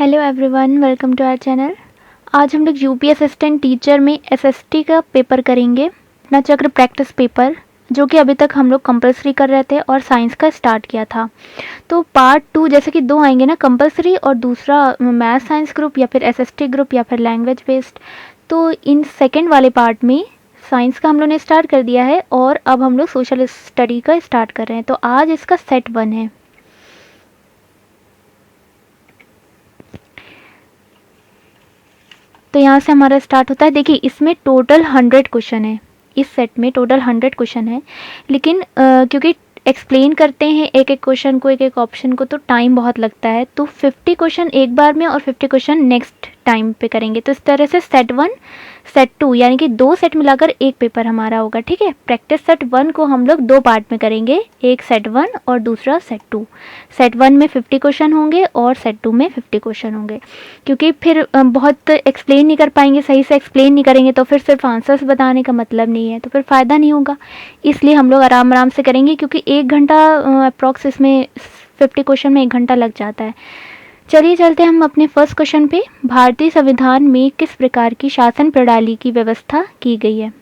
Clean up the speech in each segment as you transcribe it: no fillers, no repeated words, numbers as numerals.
Hello everyone, welcome to our channel. आज हम लोग यूपी असिस्टेंट टीचर में एसएसटी का पेपर करेंगे, अपना चक्र प्रैक्टिस पेपर, जो कि अभी तक हम लोग कंपलसरी कर रहे थे और साइंस का स्टार्ट किया था। तो पार्ट 2 जैसे कि 2 आएंगे ना, कंपलसरी और दूसरा मैथ साइंस ग्रुप या फिर एसएसटी ग्रुप या फिर लैंग्वेज बेस्ड। तो इन सेकेंड वाले पार्ट में साइंस का हम लोग ने स्टार्ट कर दिया है और अब हम लोग सोशल स्टडी का स्टार्ट कर रहे हैं। तो आज इसका सेट 1 है। तो यहाँ से हमारा स्टार्ट होता है। देखिए, इसमें टोटल 100 क्वेश्चन है, इस सेट में टोटल 100 क्वेश्चन है, लेकिन क्योंकि एक्सप्लेन करते हैं एक एक क्वेश्चन को, एक एक ऑप्शन को, तो टाइम बहुत लगता है। तो 50 क्वेश्चन एक बार में और 50 क्वेश्चन नेक्स्ट टाइम पे करेंगे। तो इस तरह से सेट 1 सेट 2 यानी कि 2 सेट मिलाकर एक पेपर हमारा होगा। ठीक है, प्रैक्टिस सेट 1 को हम लोग 2 पार्ट में करेंगे, एक सेट 1 और दूसरा सेट 2। सेट 1 में 50 क्वेश्चन होंगे और सेट 2 में 50 क्वेश्चन होंगे, क्योंकि फिर बहुत एक्सप्लेन नहीं कर पाएंगे, सही से एक्सप्लेन नहीं करेंगे तो फिर सिर्फ आंसर्स बताने का मतलब नहीं है, तो फिर फ़ायदा नहीं होगा। इसलिए हम लोग आराम आराम से करेंगे, क्योंकि 1 घंटा अप्रॉक्स इसमें 50 क्वेश्चन में 1 घंटा लग जाता है। चलिए चलते हैं हम अपने फर्स्ट क्वेश्चन पे। भारतीय संविधान में किस प्रकार की शासन प्रणाली की व्यवस्था की गई है?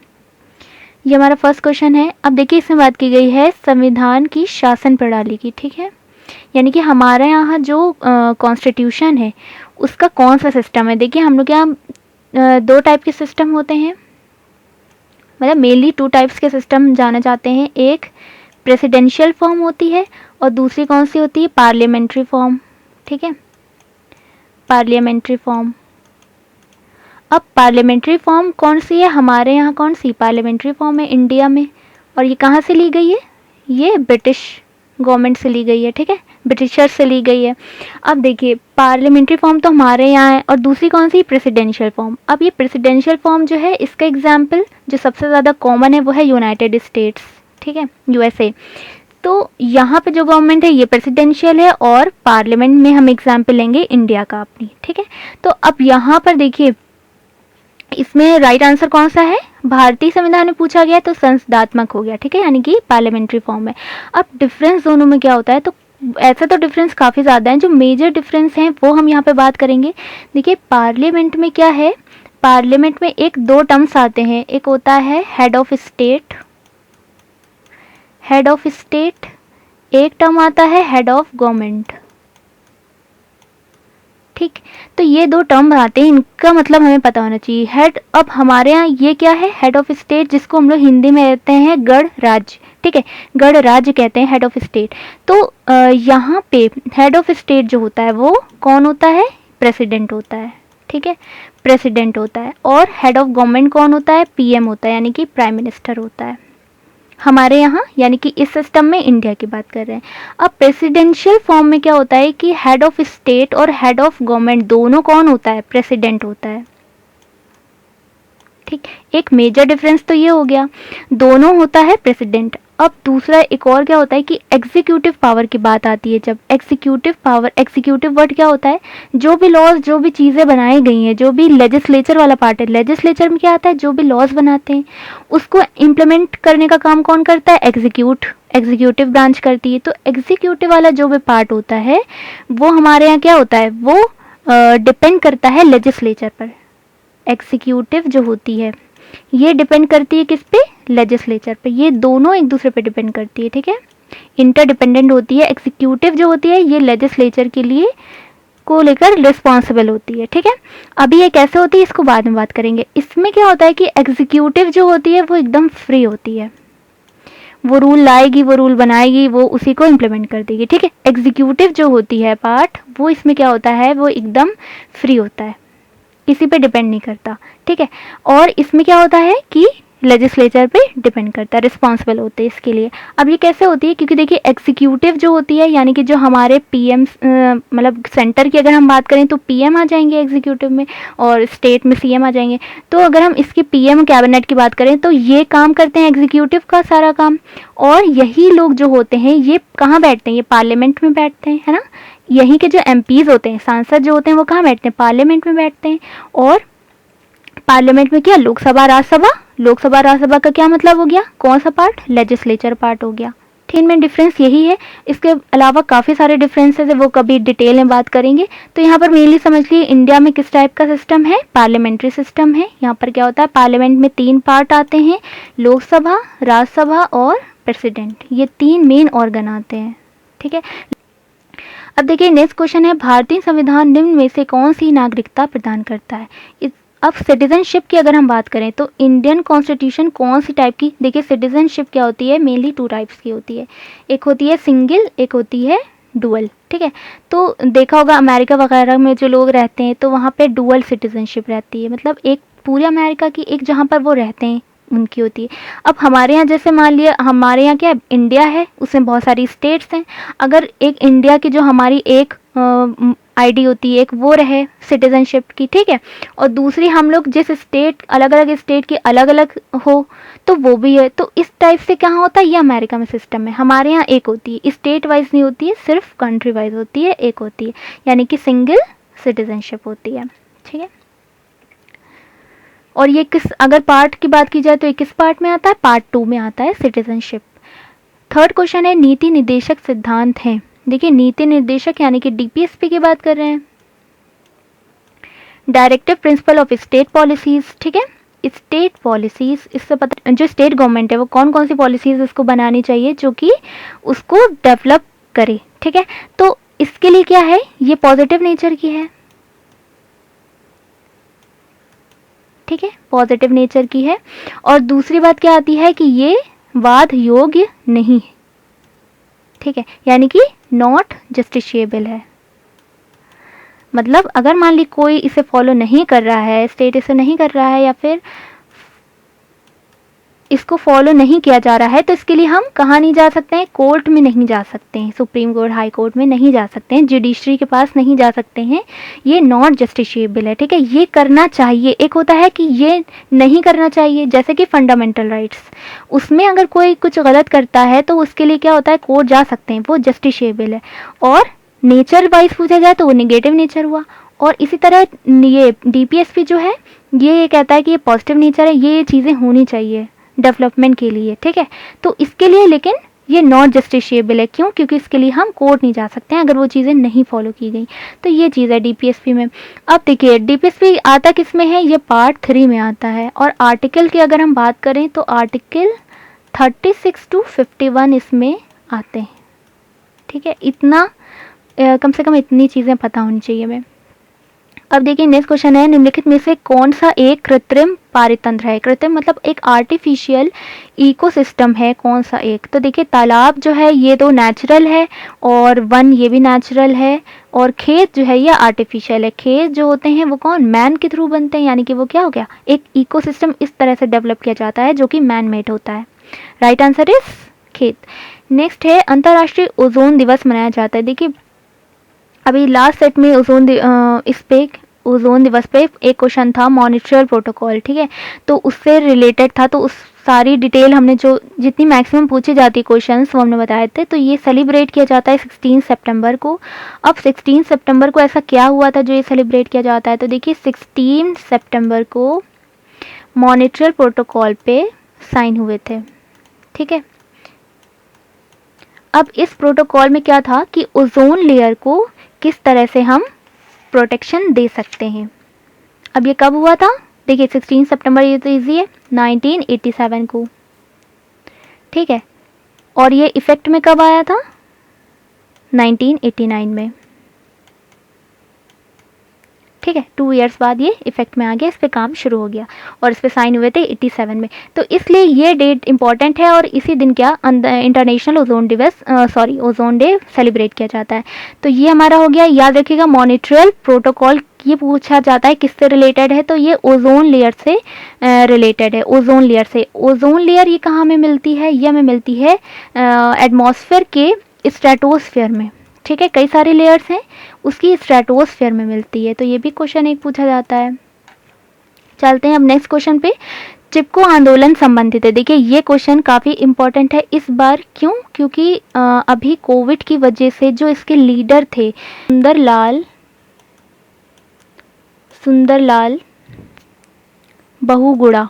ये हमारा फर्स्ट क्वेश्चन है। अब देखिए, इसमें बात की गई है संविधान की शासन प्रणाली की। ठीक है, यानी कि हमारे यहाँ जो कॉन्स्टिट्यूशन है उसका कौन सा सिस्टम है। देखिए, हम लोग यहाँ 2 टाइप के सिस्टम होते हैं, मतलब मेनली 2 टाइप्स के सिस्टम जाने जाते हैं। एक प्रेसिडेंशियल फॉर्म होती है और दूसरी कौन सी होती है? Parliamentary form. ठीक है, पार्लियामेंट्री फॉर्म। अब पार्लियामेंट्री फॉर्म कौन सी है हमारे यहाँ? कौन सी पार्लियामेंट्री फॉर्म है इंडिया में? और ये कहाँ से ली गई है? ये ब्रिटिश गवर्नमेंट से ली गई है। ठीक है, ब्रिटिशर से ली गई है। अब देखिए, पार्लियामेंट्री फॉर्म तो हमारे यहाँ है, और दूसरी कौन सी? Presidential form. अब ये प्रेसिडेंशियल फॉर्म जो है, इसका एग्जाम्पल जो सबसे ज़्यादा कॉमन है वो है यूनाइटेड स्टेट्स। ठीक है, यूएसए। तो यहाँ पे जो गवर्नमेंट है ये प्रेसिडेंशियल है, और पार्लियामेंट में हम एग्जाम्पल लेंगे इंडिया का अपनी। ठीक है, तो अब यहाँ पर देखिए, इसमें राइट आंसर कौन सा है? भारतीय संविधान में पूछा गया तो संसदात्मक हो गया। ठीक है, यानी कि पार्लियामेंट्री फॉर्म है। अब डिफरेंस दोनों में क्या होता है? तो ऐसा तो डिफरेंस काफ़ी ज़्यादा है, जो मेजर डिफरेंस हैं वो हम यहाँ पे बात करेंगे। देखिए, पार्लियामेंट में क्या है? पार्लियामेंट में 2 टर्म्स आते हैं। एक होता है head of state, head of state, एक टर्म आता है हेड ऑफ गवर्नमेंट। ठीक, तो ये 2 टर्म आते हैं, इनका मतलब हमें पता होना चाहिए। हेड, अब हमारे यहाँ ये क्या है? हेड ऑफ स्टेट, जिसको हम लोग हिंदी में कहते हैं गण राज्य। ठीक है, गण राज्य कहते हैं हेड ऑफ स्टेट। तो यहाँ पे हेड ऑफ स्टेट जो होता है वो कौन होता है? प्रेसिडेंट होता है। ठीक है, प्रेसिडेंट होता है। और हेड ऑफ गवर्नमेंट कौन होता है? पीएम होता है, यानी कि प्राइम मिनिस्टर होता है हमारे यहाँ, यानी कि इस सिस्टम में इंडिया की बात कर रहे हैं। अब प्रेसिडेंशियल फॉर्म में क्या होता है कि हेड ऑफ स्टेट और हेड ऑफ गवर्नमेंट दोनों कौन होता है? प्रेसिडेंट होता है। ठीक, एक मेजर डिफरेंस तो ये हो गया, दोनों होता है प्रेसिडेंट। अब दूसरा एक और क्या होता है कि एग्जीक्यूटिव पावर की बात आती है। जब एग्जीक्यूटिव पावर, एग्जीक्यूटिव वर्ड क्या होता है? जो भी लॉज, जो भी चीज़ें बनाई गई हैं, जो भी लेजिस्लेचर वाला पार्ट है, लेजिस्लेचर में क्या आता है? जो भी लॉज बनाते हैं उसको इम्प्लीमेंट करने का काम कौन करता है? एग्जीक्यूटिव ब्रांच करती है। तो एग्जीक्यूटिव वाला जो भी पार्ट होता है वो हमारे यहाँ क्या होता है? वो डिपेंड करता है लेजिस्लेचर पर। एग्जीक्यूटिव जो होती है ये डिपेंड करती है किस पे? लेजिस्लेचर पे। ये दोनों एक दूसरे पे डिपेंड करती है। ठीक है, इंटरडिपेंडेंट होती है। एग्जीक्यूटिव जो होती है ये लेजिस्लेचर के लिए को लेकर रिस्पॉन्सिबल होती है। ठीक है, अभी ये कैसे होती है इसको बाद में बात करेंगे। इसमें क्या होता है कि एग्जीक्यूटिव जो होती है वो एकदम फ्री होती है, वो रूल लाएगी, वो रूल बनाएगी, वो उसी को इम्प्लीमेंट कर देगी। ठीक है, एग्जीक्यूटिव जो होती है पार्ट, वो इसमें क्या होता है? वो एकदम फ्री होता है, किसी पे डिपेंड नहीं करता। ठीक है, और इसमें क्या होता है कि लेजिस्लेचर पे डिपेंड करता है, रिस्पॉन्सिबल होते हैं इसके लिए। अब ये कैसे होती है? क्योंकि देखिए, एग्जीक्यूटिव जो होती है यानी कि जो हमारे पीएम, मतलब सेंटर की अगर हम बात करें तो पीएम आ जाएंगे एग्जीक्यूटिव में, और स्टेट में सीएम आ जाएंगे। तो अगर हम इसकी पीएम कैबिनेट की बात करें तो ये काम करते हैं एग्जीक्यूटिव का सारा काम, और यही लोग जो होते हैं ये कहाँ बैठते हैं? ये पार्लियामेंट में बैठते हैं, है ना। यहीं के जो एमपीज होते हैं, सांसद जो होते हैं, वो कहाँ बैठते हैं? पार्लियामेंट में बैठते हैं। और पार्लियामेंट में क्या? लोकसभा, राज्यसभा। लोकसभा राज्यसभा का क्या मतलब हो गया? कौन सा पार्ट? लेजिस्लेचर पार्ट हो गया। ठीक, में डिफरेंस यही है। इसके अलावा काफ़ी सारे डिफरेंसेस है, वो कभी डिटेल में बात करेंगे। तो यहाँ पर मेनली समझ लिए इंडिया में किस टाइप का सिस्टम है, पार्लियामेंट्री सिस्टम है। यहाँ पर क्या होता है, पार्लियामेंट में 3 पार्ट आते हैं, लोकसभा, राज्यसभा और प्रेसिडेंट, ये 3 मेन ऑर्गन आते हैं। ठीक है, अब देखिए नेक्स्ट क्वेश्चन है, भारतीय संविधान निम्न में से कौन सी नागरिकता प्रदान करता है। अब सिटीजनशिप की अगर हम बात करें तो इंडियन कॉन्स्टिट्यूशन कौन सी टाइप की, देखिए सिटीजनशिप क्या होती है, मेनली 2 टाइप्स की होती है, एक होती है सिंगल, एक होती है डुअल। ठीक है, तो देखा होगा अमेरिका वगैरह में जो लोग रहते हैं तो वहाँ पे डुअल सिटीजनशिप रहती है, मतलब एक पूरे अमेरिका की, एक जहाँ पर वो रहते हैं उनकी होती है। अब हमारे यहाँ जैसे मान लिया, हमारे यहाँ क्या है, इंडिया है, उसमें बहुत सारी स्टेट्स हैं। अगर एक इंडिया की जो हमारी एक आईडी होती है, एक वो रहे सिटीजनशिप की, ठीक है, और दूसरी हम लोग जिस स्टेट, अलग अलग स्टेट की अलग अलग हो तो वो भी है। तो इस टाइप से क्या होता है, ये अमेरिका में सिस्टम है। हमारे यहाँ एक होती है, स्टेट वाइज नहीं होती है, सिर्फ कंट्री वाइज होती है, एक होती है, यानी कि सिंगल सिटीजनशिप होती है। ठीक है, और ये किस, अगर पार्ट की बात की जाए तो ये किस पार्ट में आता है, पार्ट 2 में आता है सिटीजनशिप। थर्ड क्वेश्चन है, नीति निर्देशक सिद्धांत हैं। देखिए नीति निर्देशक यानी कि डीपीएसपी की बात कर रहे हैं, directive principle of state policies. ठीक है, स्टेट पॉलिसीज, इससे पता जो स्टेट गवर्नमेंट है वो कौन कौन सी पॉलिसीज उसको बनानी चाहिए जो कि उसको डेवलप करे। ठीक है, तो इसके लिए क्या है, ये पॉजिटिव नेचर की है। ठीक है, पॉजिटिव नेचर की है। और दूसरी बात क्या आती है कि ये वाद योग्य नहीं है। ठीक है, यानी कि नॉट जस्टिशिएबल है। मतलब अगर मान ली कोई इसे फॉलो नहीं कर रहा है, स्टेट इसे नहीं कर रहा है या फिर इसको फॉलो नहीं किया जा रहा है, तो इसके लिए हम कहाँ नहीं जा सकते हैं, कोर्ट में नहीं जा सकते हैं, सुप्रीम कोर्ट, हाई कोर्ट में नहीं जा सकते हैं, जुडिशरी के पास नहीं जा सकते हैं, ये नॉट जस्टिशिएबल है। ठीक है, ये करना चाहिए। एक होता है कि ये नहीं करना चाहिए, जैसे कि फंडामेंटल राइट्स, उसमें अगर कोई कुछ गलत करता है तो उसके लिए क्या होता है, कोर्ट जा सकते हैं, वो जस्टिशिएबल है। और नेचर वाइज पूछा जाए तो वो निगेटिव नेचर हुआ। और इसी तरह ये डीपीएसपी जो है ये कहता है कि ये पॉजिटिव नेचर है, ये चीज़ें होनी चाहिए डेवलपमेंट के लिए। ठीक है, तो इसके लिए लेकिन ये नॉट जस्टिशिएबल है। क्यों, क्योंकि इसके लिए हम कोर्ट नहीं जा सकते हैं अगर वो चीज़ें नहीं फॉलो की गई। तो ये चीज़ है डीपीएसपी में। अब देखिए डीपीएसपी आता किस में है, ये पार्ट 3 में आता है। और आर्टिकल की अगर हम बात करें तो आर्टिकल 36 to 51 इसमें आते हैं। ठीक है, इतना कम से कम इतनी चीज़ें पता होनी चाहिए हमें। अब देखिए नेक्स्ट क्वेश्चन है, निम्नलिखित में से कौन सा एक कृत्रिम पारितंत्र है। कृत्रिम मतलब एक आर्टिफिशियल इकोसिस्टम है, कौन सा एक। तो देखिए तालाब जो है ये तो नेचुरल है, और वन ये भी नेचुरल है, और खेत जो है ये आर्टिफिशियल है। खेत जो होते हैं वो कौन, मैन के थ्रू बनते हैं, यानी कि वो क्या हो गया, एक इकोसिस्टम इस तरह से डेवलप किया जाता है जो कि मैन मेड होता है। राइट आंसर इज खेत। नेक्स्ट है, अंतर्राष्ट्रीय ओजोन दिवस मनाया जाता है। देखिए अभी लास्ट सेट में इस पे ओजोन दिवस पे एक क्वेश्चन था, मॉनिट्रियल प्रोटोकॉल। ठीक है, तो उससे रिलेटेड था, तो उस सारी डिटेल हमने जो जितनी मैक्सिमम पूछी जाती क्वेश्चंस वो हमने बताए थे। तो ये सेलिब्रेट किया जाता है 16 सितंबर को। अब 16 सितंबर को ऐसा क्या हुआ था जो ये सेलिब्रेट किया जाता है, तो देखिए 16 सितंबर को मॉनिट्रियल प्रोटोकॉल पे साइन हुए थे। ठीक है, अब इस प्रोटोकॉल में क्या था कि ओजोन लेयर को किस तरह से हम प्रोटेक्शन दे सकते हैं। अब ये कब हुआ था, देखिए 16 सितंबर, ये तो इजी है, 1987 को। ठीक है, और ये इफेक्ट में कब आया था, 1989 में। ठीक है, 2 इयर्स बाद ये इफेक्ट में आ गया, इस पे काम शुरू हो गया, और इस पे साइन हुए थे 87 में। तो इसलिए ये डेट इंपॉर्टेंट है, और इसी दिन क्या इंटरनेशनल ओजोन दिवस ओजोन डे सेलिब्रेट किया जाता है। तो ये हमारा हो गया, याद रखिएगा मॉनिट्रियल प्रोटोकॉल। ये पूछा जाता है किससे रिलेटेड है, तो ये ओजोन लेयर से रिलेटेड है, ओजोन लेयर से। ओजोन लेयर ये कहाँ में मिलती है, ये हमें मिलती है एटमॉस्फेयर के स्ट्रेटोस्फेयर में। ठीक है, कई सारे लेयर्स हैं, उसकी स्ट्रेटोस्फेयर में मिलती है। तो ये भी क्वेश्चन एक पूछा जाता है। चलते हैं अब नेक्स्ट क्वेश्चन पे, चिपको आंदोलन संबंधित है। देखिए ये क्वेश्चन काफ़ी इंपॉर्टेंट है इस बार। क्यों, क्योंकि अभी कोविड की वजह से जो इसके लीडर थे सुंदरलाल बहुगुणा,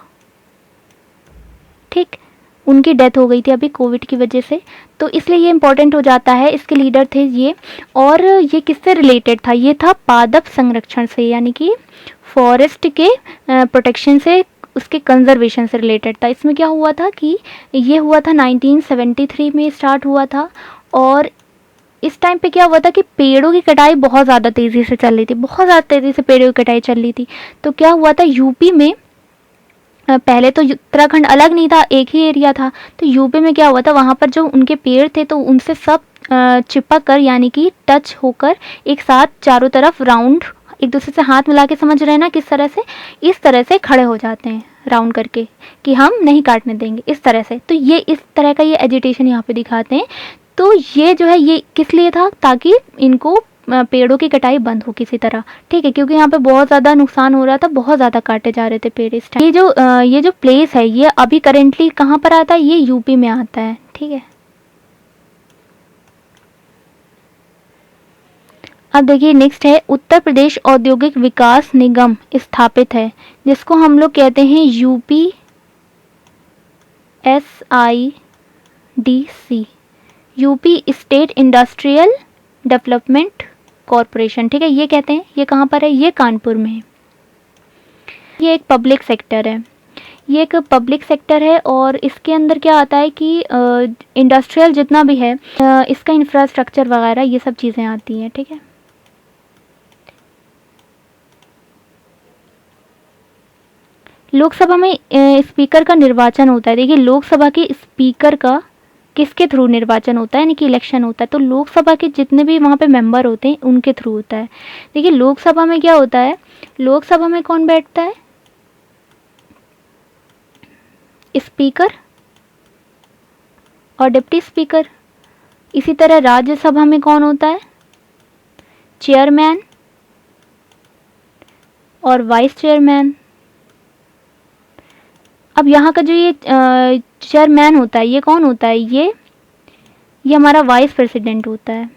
ठीक, उनकी डेथ हो गई थी अभी कोविड की वजह से, तो इसलिए ये इम्पोर्टेंट हो जाता है। इसके लीडर थे ये, और ये किससे रिलेटेड था, ये था पादप संरक्षण से, यानी कि फॉरेस्ट के प्रोटेक्शन से, उसके कंजर्वेशन से रिलेटेड था। इसमें क्या हुआ था कि ये हुआ था 1973 में स्टार्ट हुआ था, और इस टाइम पे क्या हुआ था कि पेड़ों की कटाई बहुत ज़्यादा तेज़ी से चल रही थी, बहुत ज़्यादा तेज़ी से पेड़ों की कटाई चल रही थी। तो क्या हुआ था यूपी में, पहले तो उत्तराखंड अलग नहीं था, एक ही एरिया था, तो यूपी में क्या हुआ था, वहाँ पर जो उनके पेड़ थे तो उनसे सब चिपक कर, यानी कि टच होकर एक साथ चारों तरफ राउंड, एक दूसरे से हाथ मिला के, समझ रहे हैं ना किस तरह से, इस तरह से खड़े हो जाते हैं राउंड करके कि हम नहीं काटने देंगे, इस तरह से। तो ये इस तरह का ये एजिटेशन यहाँ पे दिखाते हैं। तो ये जो है ये किस लिए था, ताकि इनको पेड़ों की कटाई बंद हो किसी तरह, ठीक है, क्योंकि यहाँ पे बहुत ज़्यादा नुकसान हो रहा था, बहुत ज़्यादा काटे जा रहे थे पेड़ इस टाइम। ये जो प्लेस है ये अभी करेंटली कहाँ पर आता है, ये यूपी में आता है, ठीक है। अब देखिए नेक्स्ट है, उत्तर प्रदेश औद्योगिक विकास निगम स्थापित है, जिसको हम लोग कहते हैं UPSIDC, UP state industrial development corporation, ठीक है। ये कहते हैं, ये कहाँ पर है, ये कानपुर में है। ये एक पब्लिक सेक्टर है, ये एक पब्लिक सेक्टर है, और इसके अंदर क्या आता है कि इंडस्ट्रियल जितना भी है, इसका इंफ्रास्ट्रक्चर वगैरह ये सब चीज़ें आती हैं, ठीक है। लोकसभा में स्पीकर का निर्वाचन होता है। देखिए लोकसभा के स्पीकर का किसके थ्रू निर्वाचन होता है, यानी कि इलेक्शन होता है, तो लोकसभा के जितने भी वहाँ पे मेंबर होते हैं उनके थ्रू होता है। देखिए लोकसभा में क्या होता है, लोकसभा में कौन बैठता है, स्पीकर और डिप्टी स्पीकर। इसी तरह राज्यसभा में कौन होता है, चेयरमैन और वाइस चेयरमैन। अब यहाँ का जो ये चेयरमैन होता है, ये कौन होता है, ये हमारा वाइस प्रेसिडेंट होता है,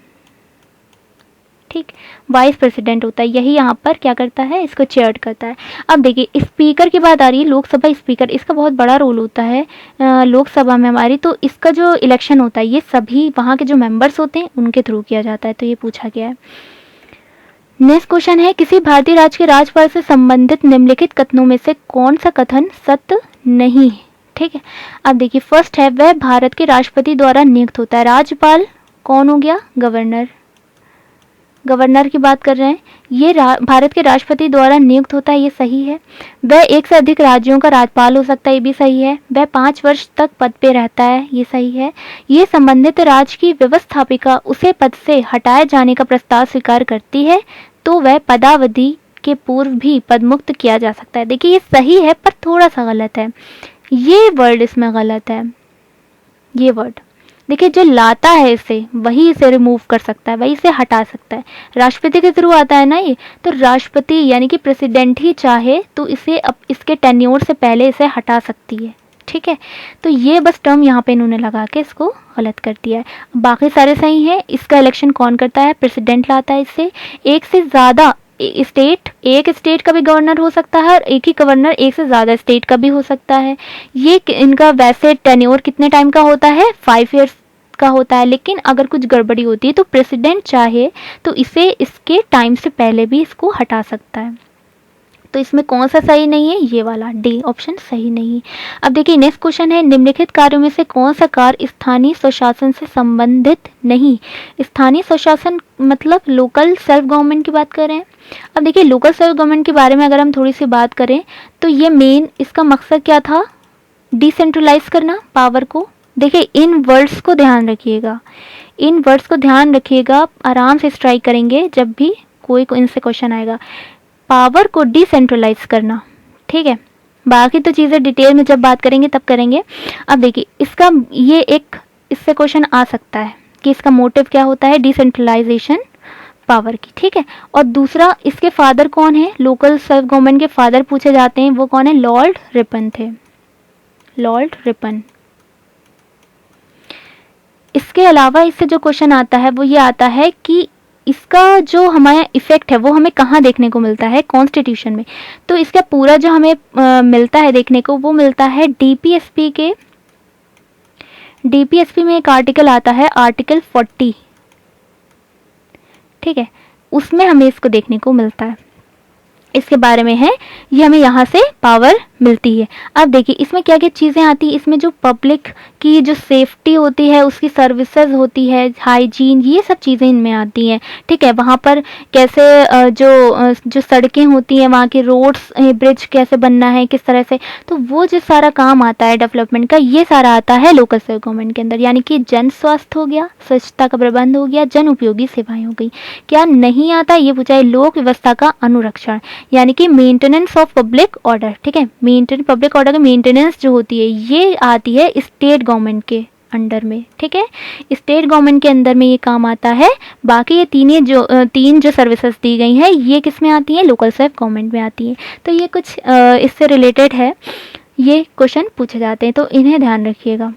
ठीक, वाइस प्रेसिडेंट होता है, यही यहाँ पर क्या करता है, इसको चेयर करता है। अब देखिए स्पीकर की बात आ रही है, लोकसभा स्पीकर, इसका बहुत बड़ा रोल होता है लोकसभा में हमारी। तो इसका जो इलेक्शन होता है ये सभी वहाँ के जो मेंबर्स होते हैं उनके थ्रू किया जाता है, तो ये पूछा गया है। नेक्स्ट क्वेश्चन है, किसी भारतीय राज्य के राज्यपाल से संबंधित निम्नलिखित कथनों में से कौन सा कथन सत्य नहीं है, ठीक है। अब देखिए फर्स्ट है, वह भारत के राष्ट्रपति द्वारा नियुक्त होता है। राज्यपाल कौन हो गया, गवर्नर, गवर्नर की बात कर रहे हैं, ये भारत के राष्ट्रपति द्वारा नियुक्त होता है, ये सही है। वह एक से अधिक राज्यों का राज्यपाल हो सकता है, ये भी सही है। वह 5 वर्ष तक पद पे रहता है, ये सही है। ये संबंधित राज्य की व्यवस्थापिका उसे पद से हटाए जाने का प्रस्ताव स्वीकार करती है, तो वह पदावधि के पूर्व भी पदमुक्त किया जा सकता है। देखिए ये सही है पर थोड़ा सा गलत है, ये वर्ड इसमें गलत है, ये वर्ड। देखिए जो लाता है इसे वही इसे रिमूव कर सकता है, वही इसे हटा सकता है। राष्ट्रपति के थ्रू आता है ना ये, तो राष्ट्रपति यानी कि प्रेसिडेंट ही चाहे तो इसे अब इसके टेन्योर से पहले इसे हटा सकती है, ठीक है। तो ये बस टर्म यहाँ पे इन्होंने लगा के इसको गलत कर दिया है, बाकी सारे सही है। इसका इलेक्शन कौन करता है, प्रेसिडेंट लाता है इससे। एक से ज़्यादा स्टेट, एक स्टेट का भी गवर्नर हो सकता है और एक ही गवर्नर एक से ज़्यादा स्टेट का भी हो सकता है। ये इनका वैसे टेन्योर कितने टाइम का होता है, 5 ईयर्स का होता है, लेकिन अगर कुछ गड़बड़ी होती है तो प्रेसिडेंट चाहे तो इसे इसके टाइम से पहले भी इसको हटा सकता है। तो इसमें कौन सा सही नहीं है, ये वाला डी ऑप्शन सही नहीं है। अब देखिए नेक्स्ट क्वेश्चन है, निम्नलिखित कार्यों में से कौन सा कार्य स्थानीय स्वशासन से संबंधित नहीं। स्थानीय स्वशासन मतलब लोकल सेल्फ गवर्नमेंट की बात कर रहे हैं। अब देखिए लोकल सेल्फ गवर्नमेंट के बारे में अगर हम थोड़ी सी बात करें तो ये मेन इसका मकसद क्या था, डिसेंट्रलाइज करना पावर को। देखिए इन वर्ड्स को ध्यान रखिएगा, इन वर्ड्स को ध्यान रखिएगा, आराम से स्ट्राइक करेंगे जब भी कोई इनसे क्वेश्चन आएगा। पावर को डिसेंट्रलाइज करना, ठीक है। बाकी तो चीज़ें डिटेल में जब बात करेंगे तब करेंगे। अब देखिए इसका ये एक इससे क्वेश्चन आ सकता है कि इसका मोटिव क्या होता है, डिसेंट्रलाइजेशन पावर की, ठीक है। और दूसरा इसके फादर कौन है, लोकल सेल्फ गवर्नमेंट के फादर पूछे जाते हैं, वो कौन है, लॉर्ड रिपन थे, लॉर्ड रिपन। इसके अलावा इससे जो क्वेश्चन आता है वो ये आता है कि इसका जो हमारा इफेक्ट है वो हमें कहाँ देखने को मिलता है, कॉन्स्टिट्यूशन में। तो इसका पूरा जो हमें मिलता है देखने को वो मिलता है डीपीएसपी के डीपीएसपी में एक आर्टिकल आता है, आर्टिकल 40, ठीक है, उसमें हमें इसको देखने को मिलता है, इसके बारे में है, ये हमें यहाँ से पावर मिलती है। अब देखिए इसमें क्या क्या चीज़ें आती है, इसमें जो पब्लिक की जो सेफ्टी होती है, उसकी सर्विसेज होती है, हाइजीन, ये सब चीज़ें इनमें आती हैं, ठीक है। वहाँ पर कैसे जो सड़कें होती हैं, वहाँ के रोड्स, ब्रिज कैसे बनना है, किस तरह से, तो वो जो सारा काम आता है डेवलपमेंट का, ये सारा आता है लोकल सेल्फ गवर्नमेंट के अंदर। यानी कि जन स्वास्थ्य हो गया, स्वच्छता का प्रबंध हो गया, जन उपयोगी सेवाएं हो गई। क्या नहीं आता, ये पूछा है, लोक व्यवस्था का अनुरक्षण, यानी कि मेंटेनेंस ऑफ पब्लिक ऑर्डर, ठीक है। मेंटेन पब्लिक ऑर्डर की मेंटेनेंस जो होती है, ये आती है स्टेट गवर्नमेंट के अंडर में, ठीक है, स्टेट गवर्नमेंट के अंदर में ये काम आता है। बाकी ये तीन जो सर्विसेज दी गई हैं, ये किस में आती हैं, लोकल सेल्फ गवर्नमेंट में आती हैं। तो ये कुछ इससे रिलेटेड है, ये क्वेश्चन पूछे जाते हैं, तो इन्हें ध्यान रखिएगा।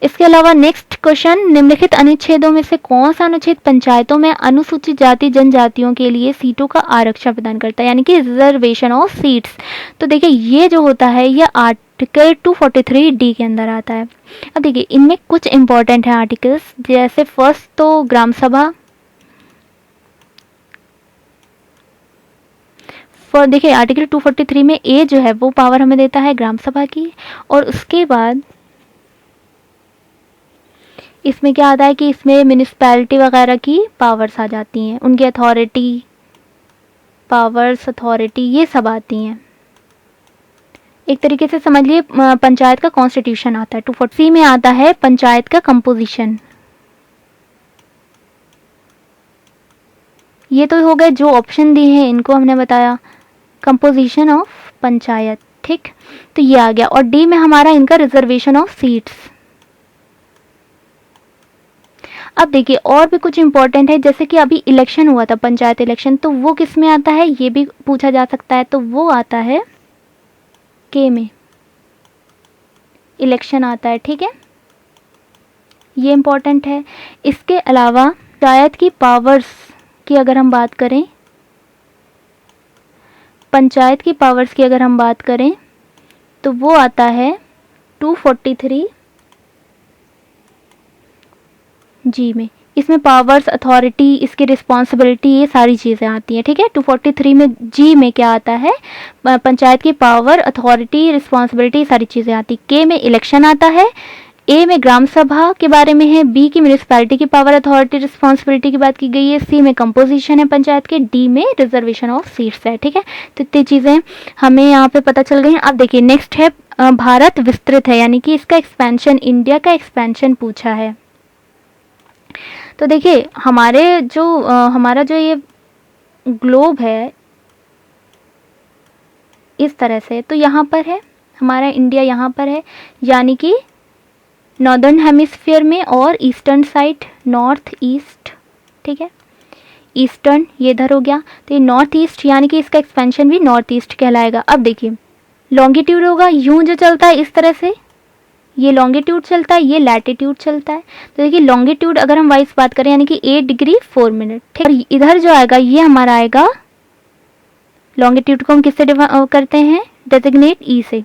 इसके अलावा नेक्स्ट क्वेश्चन, निम्नलिखित अनुच्छेदों में से कौन सा अनुच्छेद पंचायतों में अनुसूचित जाति जनजातियों के लिए सीटों का आरक्षण प्रदान करता है, यानी कि रिजर्वेशन ऑफ सीट्स। तो देखिए ये जो होता है, ये आर्टिकल 243D के अंदर आता है। अब देखिए इनमें कुछ इंपॉर्टेंट है आर्टिकल्स, जैसे फर्स्ट तो ग्राम सभा, देखिए आर्टिकल 243 में ए जो है वो पावर हमें देता है ग्राम सभा की, और उसके बाद इसमें क्या आता है कि इसमें म्यूनिसिपैलिटी वगैरह की पावर्स आ जाती हैं, उनकी अथॉरिटी, पावर्स, अथॉरिटी, ये सब आती हैं। एक तरीके से समझ लिए पंचायत का कॉन्स्टिट्यूशन आता है। 240 में आता है पंचायत का कंपोजिशन। ये तो हो गए जो ऑप्शन दिए हैं, इनको हमने बताया, कंपोजिशन ऑफ पंचायत, ठीक, तो ये आ गया। और डी में हमारा इनका रिजर्वेशन ऑफ सीट्स। अब देखिए और भी कुछ इंपॉर्टेंट है, जैसे कि अभी इलेक्शन हुआ था, पंचायत इलेक्शन, तो वो किस में आता है, ये भी पूछा जा सकता है, तो वो आता है के में, इलेक्शन आता है, ठीक है, ये इंपॉर्टेंट है। इसके अलावा पंचायत की पावर्स की अगर हम बात करें, पंचायत की पावर्स की अगर हम बात करें, तो वो आता है 243 जी में। इसमें पावर्स, अथॉरिटी, इसकी रिस्पॉन्सिबिलिटी, ये सारी चीज़ें आती हैं, ठीक है। 243 में जी में क्या आता है, पंचायत की पावर, अथॉरिटी, रिस्पॉन्सिबिलिटी, सारी चीज़ें आती। के में इलेक्शन आता है, ए में ग्राम सभा के बारे में है, बी की म्यूनिसिपैलिटी की पावर, अथॉरिटी, रिस्पॉन्सिबिलिटी की बात की गई है, सी में कंपोजिशन है पंचायत के, डी में रिजर्वेशन ऑफ सीट्स है, ठीक है। तो इतनी चीज़ें हमें यहाँ पे पता चल गई हैं। अब देखिए नेक्स्ट है भारत विस्तृत है, यानी कि इसका एक्सपेंशन, इंडिया का एक्सपेंशन पूछा है। तो देखिए हमारा जो ये ग्लोब है इस तरह से, तो यहाँ पर है हमारा इंडिया, यहाँ पर है, यानी कि नॉर्दर्न हेमिस्फीयर में, और ईस्टर्न साइड नॉर्थ ईस्ट, ठीक है, ईस्टर्न ये इधर हो गया, तो ये नॉर्थ ईस्ट, यानी कि इसका एक्सपेंशन भी नॉर्थ ईस्ट कहलाएगा। अब देखिए लॉन्गिट्यूड होगा यूं जो चलता है इस तरह से, ये लॉन्गिट्यूड चलता है, ये लैटिट्यूड चलता है। तो देखिए लॉन्गिट्यूड अगर हम वाइज बात करें, यानी कि 8 डिग्री 4 मिनट, ठीक है। इधर जो आएगा ये हमारा आएगा, लॉन्गिट्यूड को हम किससे करते हैं, डेजिग्नेट ई से।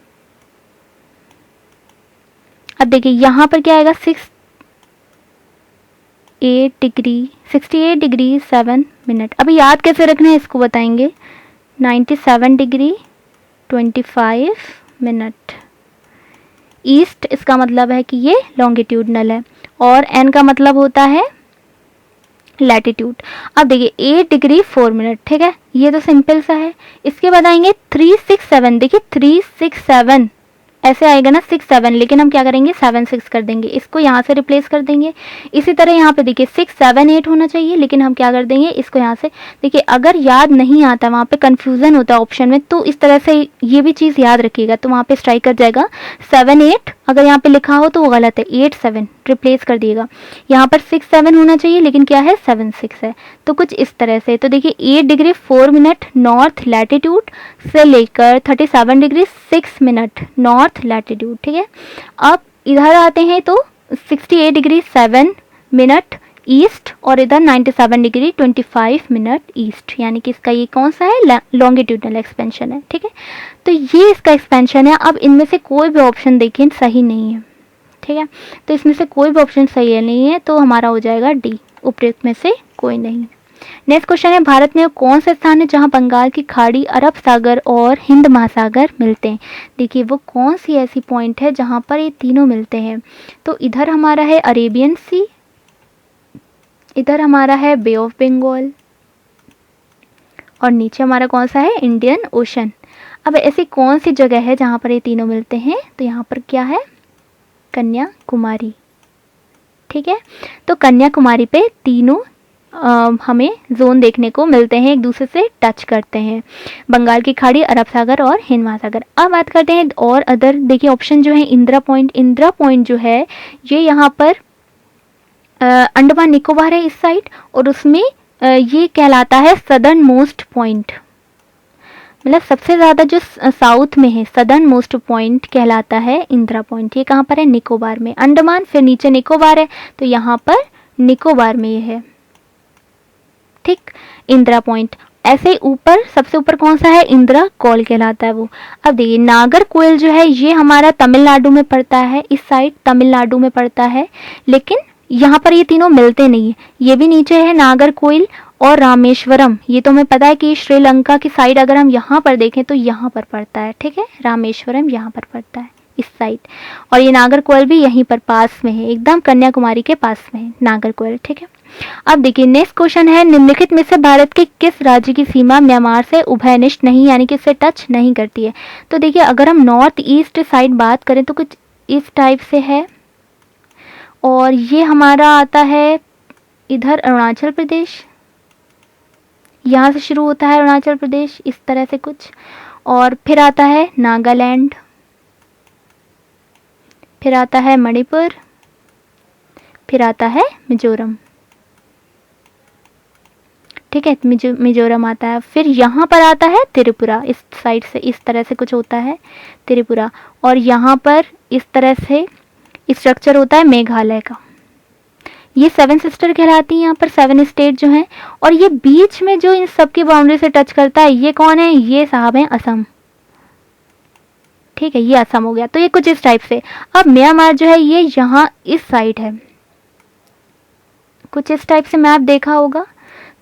अब देखिए यहाँ पर क्या आएगा, 68 डिग्री 7 मिनट। अभी याद कैसे रखना है इसको बताएंगे, 97 डिग्री 25 मिनट ईस्ट, इसका मतलब है कि ये लॉन्गिट्यूडनल है, और एन का मतलब होता है लैटिट्यूड। अब देखिए 8 डिग्री 4 मिनट, ठीक है, ये तो सिंपल सा है। इसके बाद आएंगे 367, देखिए 367 ऐसे आएगा ना 6 7, लेकिन हम क्या करेंगे 7 6 कर देंगे, इसको यहाँ से रिप्लेस कर देंगे। इसी तरह यहाँ पे देखिए 6 7 8 होना चाहिए, लेकिन हम क्या कर देंगे इसको यहाँ से। देखिए अगर याद नहीं आता, वहाँ पे कंफ्यूजन होता है ऑप्शन में, तो इस तरह से ये भी चीज़ याद रखिएगा, तो वहाँ पे स्ट्राइक कर जाएगा 7 8, अगर यहाँ पे लिखा हो तो वो गलत है, 8 7 रिप्लेस कर दिएगा। यहाँ पर 6 7 होना चाहिए, लेकिन क्या है 7 6 है, तो कुछ इस तरह से। तो देखिए 8 डिग्री 4 मिनट नॉर्थ लैटिट्यूड से लेकर 37 डिग्री 6 मिनट नॉर्थ लैटिट्यूड, ठीक है। अब इधर आते हैं तो 68 डिग्री 7 मिनट ईस्ट, और इधर 97 डिग्री 25 मिनट ईस्ट, यानी कि इसका ये कौन सा है, लॉन्गिट्यूडनल एक्सपेंशन है, ठीक है। तो ये इसका एक्सपेंशन है। अब इनमें से कोई भी ऑप्शन देखिए सही नहीं है, ठीक है, तो इसमें से कोई भी ऑप्शन सही है नहीं है, तो हमारा हो जाएगा डी, उपयुक्त में से कोई नहीं। नेक्स्ट क्वेश्चन है, भारत में कौन सा स्थान है जहां बंगाल की खाड़ी, अरब सागर और हिंद महासागर मिलते हैं? देखिए वो कौन सी ऐसी पॉइंट है जहां पर ये तीनों मिलते हैं? तो इधर हमारा है अरेबियन सी, इधर हमारा है बे ऑफ बंगाल, और नीचे हमारा कौन सा है, इंडियन ओशन। अब ऐसी कौन सी जगह है जहां पर ये तीनों मिलते हैं? तो यहाँ पर क्या है, कन्याकुमारी। ठीक है, तो कन्याकुमारी पे तीनों हमें जोन देखने को मिलते हैं, एक दूसरे से टच करते हैं, बंगाल की खाड़ी, अरब सागर और हिंद महासागर। अब बात करते हैं और अदर, देखिए ऑप्शन जो है इंदिरा पॉइंट, इंदिरा पॉइंट जो है ये यहाँ पर अंडमान निकोबार है इस साइड, और उसमें ये कहलाता है सदर्न मोस्ट पॉइंट, मतलब सबसे ज़्यादा जो साउथ में है, सदर्न मोस्ट पॉइंट कहलाता है इंदिरा पॉइंट। ये कहाँ पर है, निकोबार में, अंडमान फिर नीचे निकोबार है, तो यहाँ पर निकोबार में ये है। ठीक, इंदिरा पॉइंट। ऐसे ही ऊपर, सबसे ऊपर कौन सा है, इंदिरा कॉल कहलाता है वो। अब देखिए नागरकोइल जो है ये हमारा तमिलनाडु में पड़ता है, इस साइड तमिलनाडु में पड़ता है, लेकिन यहाँ पर ये तीनों मिलते नहीं है। ये भी नीचे है नागरकोइल और रामेश्वरम, ये तो हमें पता है कि श्रीलंका की साइड अगर हम यहाँ पर देखें तो यहाँ पर पड़ता है। ठीक है, रामेश्वरम यहाँ पर पड़ता है इस साइड, और ये नागरकोइल भी यहीं पर पास में है, एकदम कन्याकुमारी के पास में है नागरकोइल। ठीक है, अब देखिए नेक्स्ट क्वेश्चन है, निम्नलिखित में से भारत के किस राज्य की सीमा म्यांमार से उभयनिष्ठ नहीं, यानी कि इससे टच नहीं करती है? तो देखिए अगर हम नॉर्थ ईस्ट साइड बात करें तो कुछ इस टाइप से है, और ये हमारा आता है इधर अरुणाचल प्रदेश, यहाँ से शुरू होता है अरुणाचल प्रदेश इस तरह से कुछ, और फिर आता है नागालैंड, फिर आता है मणिपुर, फिर आता है मिजोरम। ठीक है, मिजोरम आता है, फिर यहाँ पर आता है त्रिपुरा, इस साइड से इस तरह से कुछ होता है त्रिपुरा, और यहाँ पर इस तरह से स्ट्रक्चर होता है मेघालय का। ये 7 सिस्टर कहलाती हैं यहाँ पर, 7 स्टेट जो हैं, और ये बीच में जो इन सब की बाउंड्री से टच करता है ये कौन है, ये साहब हैं असम। ठीक है, ये असम हो गया। तो ये कुछ इस टाइप से। अब म्यांमार जो है ये यहाँ इस साइड है, कुछ इस टाइप से मैप देखा होगा।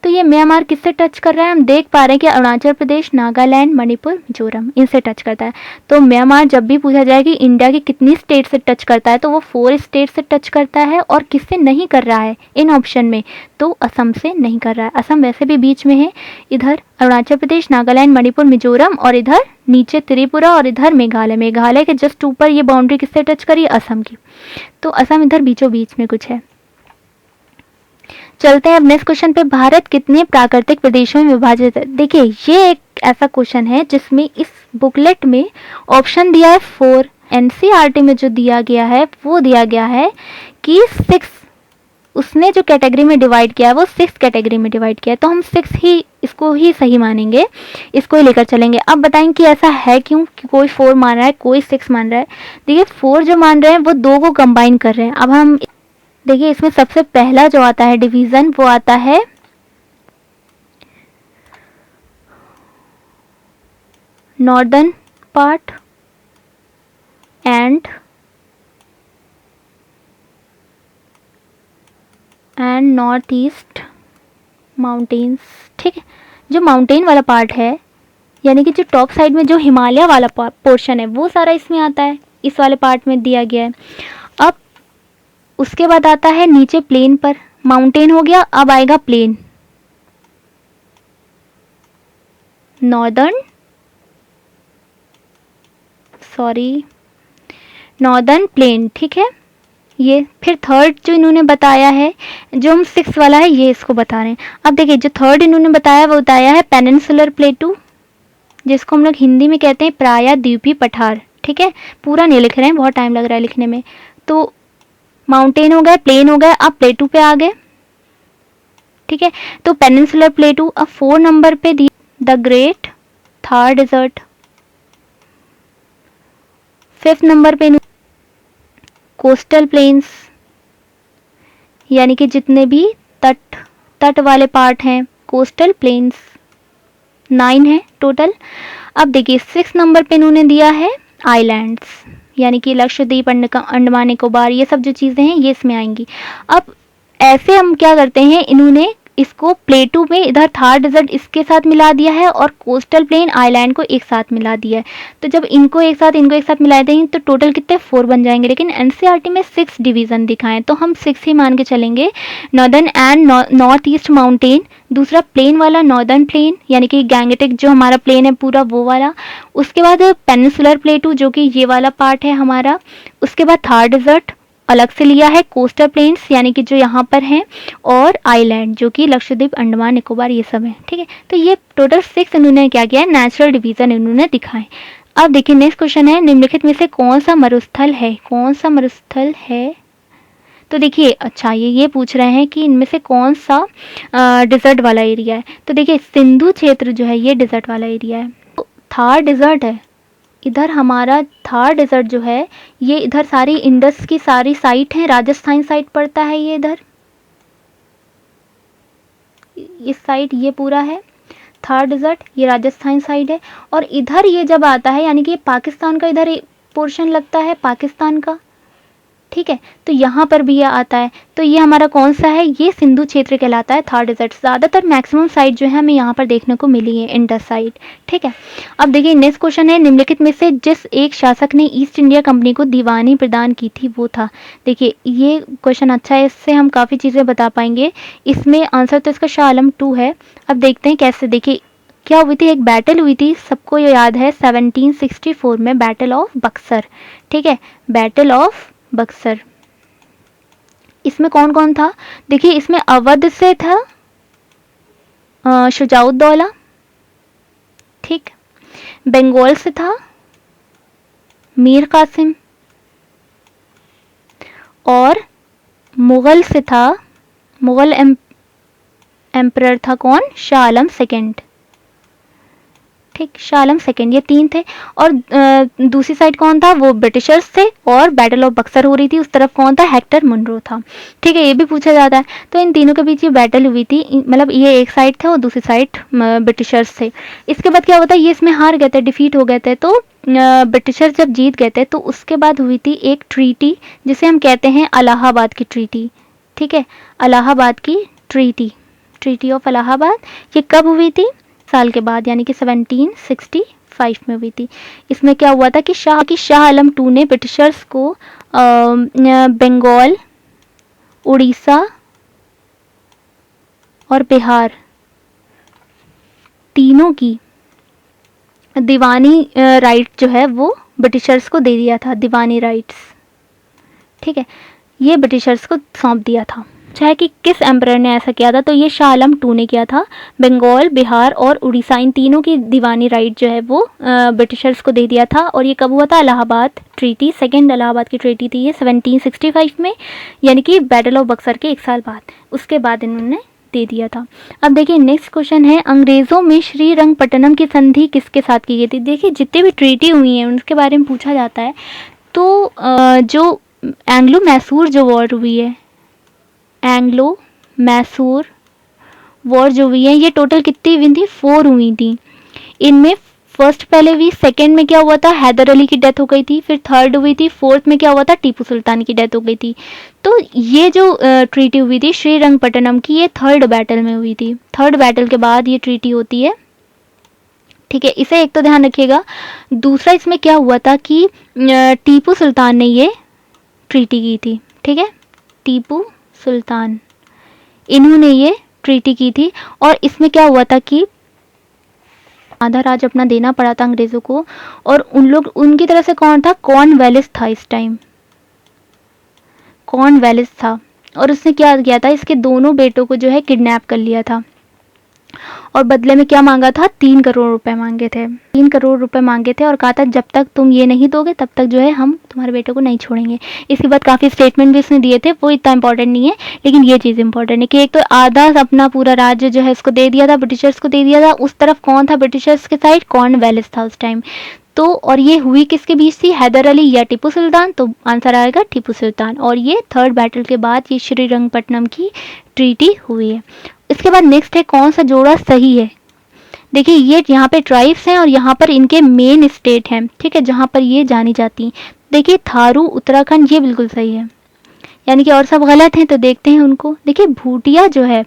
तो ये म्यांमार किससे टच कर रहा है, हम देख पा रहे हैं कि अरुणाचल प्रदेश, नागालैंड, मणिपुर, मिजोरम इनसे टच करता है। तो म्यांमार जब भी पूछा जाए कि इंडिया की कितनी स्टेट से टच करता है, तो वो 4 स्टेट से टच करता है, और किससे नहीं कर रहा है इन ऑप्शन में, तो असम से नहीं कर रहा है। असम वैसे भी बीच में है, इधर अरुणाचल प्रदेश, नागालैंड, मणिपुर, मिजोरम, और इधर नीचे त्रिपुरा, और इधर मेघालय। मेघालय के जस्ट ऊपर ये बाउंड्री किससे टच करी, असम की। तो असम इधर बीचों बीच में कुछ है। चलते हैं अब नेक्स्ट क्वेश्चन पे, भारत कितने प्राकृतिक प्रदेशों में विभाजित है? देखिए ये एक ऐसा क्वेश्चन है जिसमें इस बुकलेट में ऑप्शन दिया है 4, एनसीईआरटी में जो दिया गया है वो दिया गया है कि 6, उसने जो कैटेगरी में डिवाइड किया है वो 6 कैटेगरी में डिवाइड किया है, तो हम 6 ही इसको ही सही मानेंगे, इसको ही लेकर चलेंगे। अब बताएंगे कि ऐसा है क्यों, कि कोई 4 मान रहा है, कोई 6 मान रहा है। देखिए 4 जो मान रहे हैं वो 2 को कंबाइन कर रहे हैं। अब हम देखिए इसमें सबसे पहला जो आता है डिवीजन वो आता है northern part and north east mountains. ठीक है, जो माउंटेन वाला पार्ट है, यानी कि जो टॉप साइड में जो हिमालय वाला पोर्शन है वो सारा इसमें आता है, इस वाले पार्ट में दिया गया है। अब उसके बाद आता है नीचे प्लेन पर, माउंटेन हो गया, अब आएगा प्लेन, नॉर्दर्न प्लेन। ठीक है, ये फिर थर्ड जो इन्होंने बताया है, जो हम 6 वाला है ये इसको बता रहे हैं। अब देखिए जो थर्ड इन्होंने बताया वो बताया है पेनिनसुलर प्लेटू, जिसको हम लोग हिंदी में कहते हैं प्रायद्वीपीय पठार। ठीक है, पूरा नहीं लिख रहे हैं, बहुत टाइम लग रहा है लिखने में। तो माउंटेन हो गए, प्लेन हो गए, अब प्लेटू पे आ गए। ठीक है, तो पेनिनसुलर प्लेटू। अब 4 नंबर पे the the great Thar desert, 5th number पे कोस्टल प्लेन्स, यानी कि जितने भी तट वाले पार्ट हैं कोस्टल प्लेन्स, 9 है टोटल। अब देखिए 6 नंबर पे इन्होंने दिया है आइलैंड्स, यानी कि लक्षद्वीप, अंडमान निकोबार, ये सब जो चीज़ें हैं ये इसमें आएंगी। अब ऐसे हम क्या करते हैं, इन्होंने इसको प्लेटू में इधर थार डेजर्ट इसके साथ मिला दिया है और कोस्टल प्लेन आइलैंड को एक साथ मिला दिया है। तो जब इनको एक साथ मिला देंगे तो टोटल कितने 4 बन जाएंगे, लेकिन एनसीईआरटी में 6 डिवीज़न दिखाएं तो हम 6 ही मान के चलेंगे। Northern and north east mountain, दूसरा प्लेन वाला नॉर्दर्न प्लेन यानी कि गैंगेटिक जो हमारा प्लेन है पूरा वो वाला, उसके बाद पेनिनसुलर प्लेटू जो कि ये वाला पार्ट है हमारा, उसके बाद थार डेजर्ट अलग से लिया है, कोस्टल प्लेन्स यानी कि जो यहाँ पर हैं, और आइलैंड जो कि लक्षद्वीप, अंडमान निकोबार ये सब है। ठीक है, तो ये टोटल 6 इन्होंने क्या किया है, नेचुरल डिवीजन इन्होंने दिखाए। अब देखिए नेक्स्ट क्वेश्चन है, निम्नलिखित में से कौन सा मरुस्थल है, कौन सा मरुस्थल है। तो देखिए अच्छा ये पूछ रहे हैं कि इनमें से कौन सा डिजर्ट वाला एरिया है। तो देखिए सिंधु क्षेत्र जो है ये डिजर्ट वाला एरिया है, तो थार डिजर्ट है इधर हमारा। थार डेजर्ट जो है ये इधर सारी इंडस की सारी साइट है, राजस्थान साइट पड़ता है ये इधर, इस साइड ये पूरा है थार डेजर्ट, ये राजस्थान साइड है। और इधर ये जब आता है यानी कि ये पाकिस्तान का इधर पोर्शन लगता है पाकिस्तान का। ठीक है, तो यहाँ पर भी ये आता है, तो ये हमारा कौन सा है, ये सिंधु क्षेत्र कहलाता है थार डेजर्ट। ज़्यादातर मैक्सिमम साइट जो है हमें यहाँ पर देखने को मिली है इंडस साइड। ठीक है, अब देखिए नेक्स्ट क्वेश्चन है, निम्नलिखित में से जिस एक शासक ने ईस्ट इंडिया कंपनी को दीवानी प्रदान की थी वो था। देखिए ये क्वेश्चन अच्छा है, इससे हम काफ़ी चीज़ें बता पाएंगे। इसमें आंसर तो इसका शाह आलम 2 है। अब देखते हैं कैसे। देखिए क्या हुई थी, एक बैटल हुई थी, सबको ये याद है 1764 में, बैटल ऑफ बक्सर। ठीक है, बैटल ऑफ बक्सर। इसमें कौन कौन था, देखिए इसमें अवध से था शुजाउद्दौला, ठीक, बंगाल से था मीर कासिम, और मुगल से था, मुगल एम्परर था कौन, शाह आलम सेकंड। ठीक, शाह आलम सेकंड, ये 3 थे। और दूसरी साइड कौन था, वो ब्रिटिशर्स थे, और बैटल ऑफ बक्सर हो रही थी, उस तरफ कौन था, हेक्टर मुनरो था। ठीक है, ये भी पूछा जाता है। तो इन तीनों के बीच ये बैटल हुई थी, मतलब ये एक साइड थे और दूसरी साइड ब्रिटिशर्स थे। इसके बाद क्या होता है, ये इसमें हार गए थे, डिफीट हो गए थे। तो ब्रिटिशर्स जब जीत गए थे तो उसके बाद हुई थी एक ट्रीटी जिसे हम कहते हैं इलाहाबाद की ट्रीटी। ठीक है, इलाहाबाद की ट्रीटी, ट्रीटी ऑफ इलाहाबाद, ये कब हुई थी, साल के बाद यानी कि 1765 में हुई थी। इसमें क्या हुआ था कि शाह आलम 2 ने ब्रिटिशर्स को बंगाल, उड़ीसा और बिहार तीनों की दीवानी राइट जो है वो ब्रिटिशर्स को दे दिया था, दीवानी राइट्स। ठीक है, ये ब्रिटिशर्स को सौंप दिया था। चाहे कि किस एम्परर ने ऐसा किया था, तो ये शाह आलम 2 ने किया था। बंगाल, बिहार और उड़ीसा इन तीनों की दीवानी राइट जो है वो ब्रिटिशर्स को दे दिया था। और ये कब हुआ था, इलाहाबाद ट्रीटी, सेकेंड इलाहाबाद की ट्रीटी थी ये 1765 में, यानी कि बैटल ऑफ बक्सर के 1 साल बाद, उसके बाद इन्होंने दे दिया था। अब देखिए नेक्स्ट क्वेश्चन है, अंग्रेज़ों में श्रीरंगपट्टनम की संधि किसके साथ की गई थी। देखिए जितने भी ट्रीटी हुई हैं उनके बारे में पूछा जाता है। तो जो एंग्लो मैसूर जो वॉर हुई है, एंग्लो मैसूर वॉर जो हुई है, ये टोटल कितनी हुई थी, 4 हुई थी। इनमें फर्स्ट पहले हुई, सेकंड में क्या हुआ था, हैदर अली की डेथ हो गई थी, फिर थर्ड हुई थी, फोर्थ में क्या हुआ था, टीपू सुल्तान की डेथ हो गई थी। तो ये जो ट्रीटी हुई थी श्रीरंगपट्टनम की, ये थर्ड बैटल में हुई थी, थर्ड बैटल के बाद ये ट्रीटी होती है। ठीक है, इसे एक तो ध्यान रखिएगा। दूसरा इसमें क्या हुआ था कि टीपू सुल्तान ने ये ट्रीटी की थी। ठीक है, टीपू सुल्तान, इन्होंने ये ट्रीटी की थी। और इसमें क्या हुआ था कि आधा राज अपना देना पड़ा था अंग्रेज़ों को, और उन लोग, उनकी तरफ से कौन था, कॉर्नवालिस था इस टाइम, कॉर्नवालिस था। और उसने क्या किया था, इसके दोनों बेटों को जो है किडनैप कर लिया था, और बदले में क्या मांगा था, 3 करोड़ रुपए मांगे थे, 3 करोड़ रुपए मांगे थे, और कहा था जब तक तुम ये नहीं दोगे तब तक जो है हम तुम्हारे बेटे को नहीं छोड़ेंगे। इसके बाद काफ़ी स्टेटमेंट भी उसने दिए थे, वो इतना इंपॉर्टेंट नहीं है, लेकिन ये चीज़ इंपॉर्टेंट है कि एक तो आधा अपना पूरा राज्य जो है उसको दे दिया था, ब्रिटिशर्स को दे दिया था। उस तरफ कौन था ब्रिटिशर्स के साइड, कॉर्नवालिस था उस टाइम। तो और ये हुई किसके बीच थी, हैदर अली या टीपू सुल्तान, तो आंसर आएगा टीपू सुल्तान। और ये थर्ड बैटल के बाद ये श्रीरंगपट्टनम की ट्रीटी हुई है। इसके बाद नेक्स्ट है, कौन सा जोड़ा सही है। देखिए ये यहाँ पे ट्राइब्स हैं और यहाँ पर इनके मेन स्टेट हैं। ठीक है, जहाँ पर ये जानी जाती हैं। देखिए थारू उत्तराखंड ये बिल्कुल सही है, यानी कि और सब गलत हैं। तो देखते हैं उनको। देखिए भूटिया जो है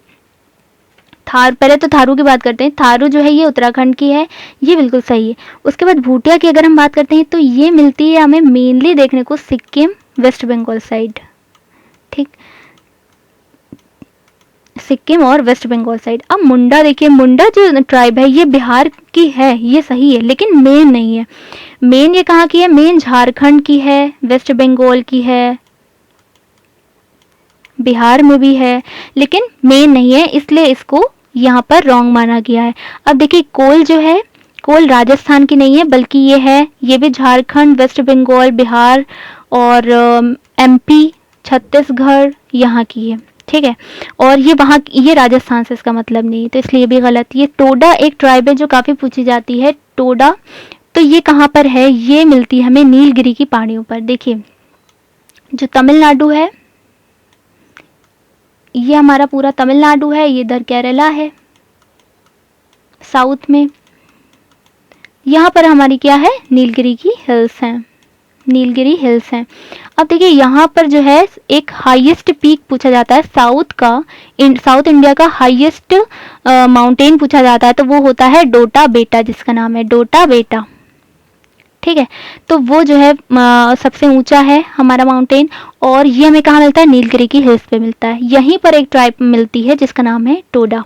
पहले तो थारू की बात करते हैं। थारू जो है ये उत्तराखंड की है, ये बिल्कुल सही है। उसके बाद भूटिया की अगर हम बात करते हैं तो ये मिलती है हमें मेनली देखने को सिक्किम, वेस्ट बंगाल साइड, ठीक, सिक्किम और वेस्ट बंगाल साइड। अब मुंडा देखिए, मुंडा जो ट्राइब है ये बिहार की है, ये सही है, लेकिन मेन नहीं है। मेन ये कहाँ की है? मेन झारखंड की है, वेस्ट बंगाल की है, बिहार में भी है, लेकिन मेन नहीं है, इसलिए इसको यहाँ पर रॉन्ग माना गया है। अब देखिए कोल जो है, कोल राजस्थान की नहीं है, बल्कि ये है, ये भी झारखंड, वेस्ट बंगाल, बिहार और एमपी, छत्तीसगढ़ यहाँ की है, ठीक है। और ये वहाँ, ये राजस्थान से इसका मतलब नहीं है, तो इसलिए भी गलत। ये टोडा एक ट्राइब है जो काफ़ी पूछी जाती है, टोडा। तो ये कहाँ पर है? ये मिलती है हमें नीलगिरी की पहाड़ियों पर। देखिए जो तमिलनाडु है, ये हमारा पूरा तमिलनाडु है, ये इधर केरला है साउथ में। यहाँ पर हमारी क्या है? नीलगिरी की हिल्स हैं, नीलगिरी हिल्स हैं। अब देखिए यहाँ पर जो है एक हाईएस्ट पीक पूछा जाता है साउथ का, साउथ इंडिया का हाईएस्ट माउंटेन पूछा जाता है, तो वो होता है डोटा बेटा, जिसका नाम है डोटा बेटा, ठीक है। तो वो जो है सबसे ऊंचा है हमारा माउंटेन, और ये हमें कहाँ मिलता है? नीलगिरी की हिल्स पे मिलता है। यहीं पर एक ट्राइब मिलती है जिसका नाम है टोडा।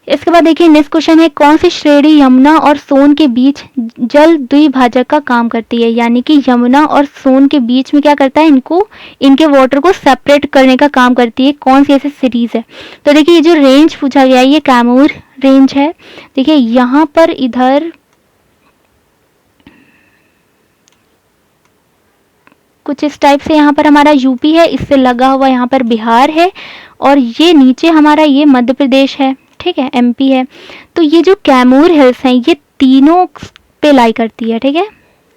इसके बाद देखिए नेक्स्ट क्वेश्चन है, कौन सी श्रेणी यमुना और सोन के बीच जल द्विभाजक का काम करती है? यानी कि यमुना और सोन के बीच में क्या करता है? इनको, इनके वाटर को सेपरेट करने का काम करती है। कौन सी ऐसी सीरीज है? तो देखिए ये जो रेंज पूछा गया है ये कैमूर रेंज है। देखिए यहाँ पर इधर कुछ इस टाइप से यहाँ पर हमारा यूपी है, इससे लगा हुआ यहाँ पर बिहार है, और ये नीचे हमारा ये मध्य प्रदेश है, ठीक है, एमपी है। तो ये जो कैमूर हिल्स हैं ये तीनों पे लाई करती है, ठीक है,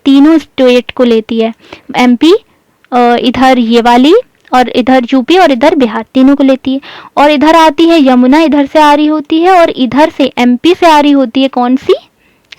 तीनों स्टेट को लेती है। एमपी, इधर ये वाली, और इधर यूपी और इधर बिहार, तीनों को लेती है। और इधर आती है यमुना, इधर से आ रही होती है, और इधर से एमपी से आ रही होती है कौन सी?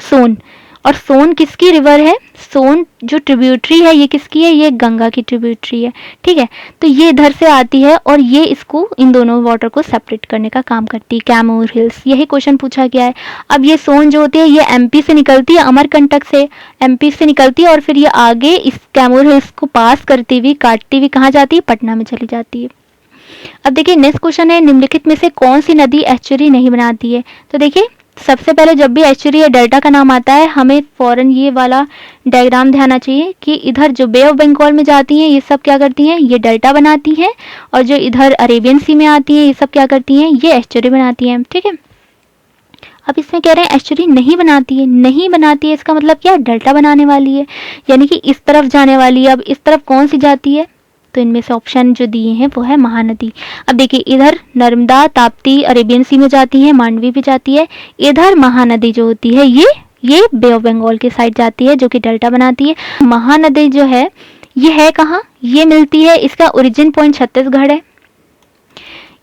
सोन। और सोन किसकी रिवर है? सोन जो ट्रिब्यूटरी है ये किसकी है? ये गंगा की ट्रिब्यूटरी है, ठीक है। तो ये इधर से आती है और ये इसको, इन दोनों वाटर को सेपरेट करने का काम करती है, कैमूर हिल्स। यही क्वेश्चन पूछा गया है। अब ये सोन जो होती है ये एमपी से निकलती है, अमरकंटक से एमपी से निकलती है, और फिर ये आगे इस कैमूर हिल्स को पास करती हुई, काटती हुई कहाँ जाती है? पटना में चली जाती है। अब देखिए नेक्स्ट क्वेश्चन है, निम्नलिखित में से कौन सी नदी एस्चुरी नहीं बनाती है? तो देखिए सबसे पहले जब भी एस्चुरी या डेल्टा का नाम आता है हमें फौरन ये वाला डायग्राम ध्यान आना चाहिए कि इधर जो बे ऑफ बंगाल में जाती हैं ये सब क्या करती हैं? ये डेल्टा बनाती हैं, और जो इधर अरेबियन सी में आती हैं ये सब क्या करती हैं? ये एस्चुरी बनाती हैं, ठीक है। अब इसमें कह रहे हैं एस्चुरी नहीं बनाती है, नहीं बनाती है इसका मतलब क्या? डेल्टा बनाने वाली है, यानी कि इस तरफ जाने वाली है। अब इस तरफ कौन सी जाती है? तो इनमें से ऑप्शन जो दिए हैं वो है महानदी। अब देखिए इधर नर्मदा, ताप्ती अरेबियन सी में जाती है, मांडवी भी जाती है। इधर महानदी जो होती है ये बे ऑफ बंगाल के साइड जाती है, जो कि डेल्टा बनाती है। महानदी जो है ये है कहाँ? ये मिलती है, इसका ओरिजिन पॉइंट छत्तीसगढ़ है।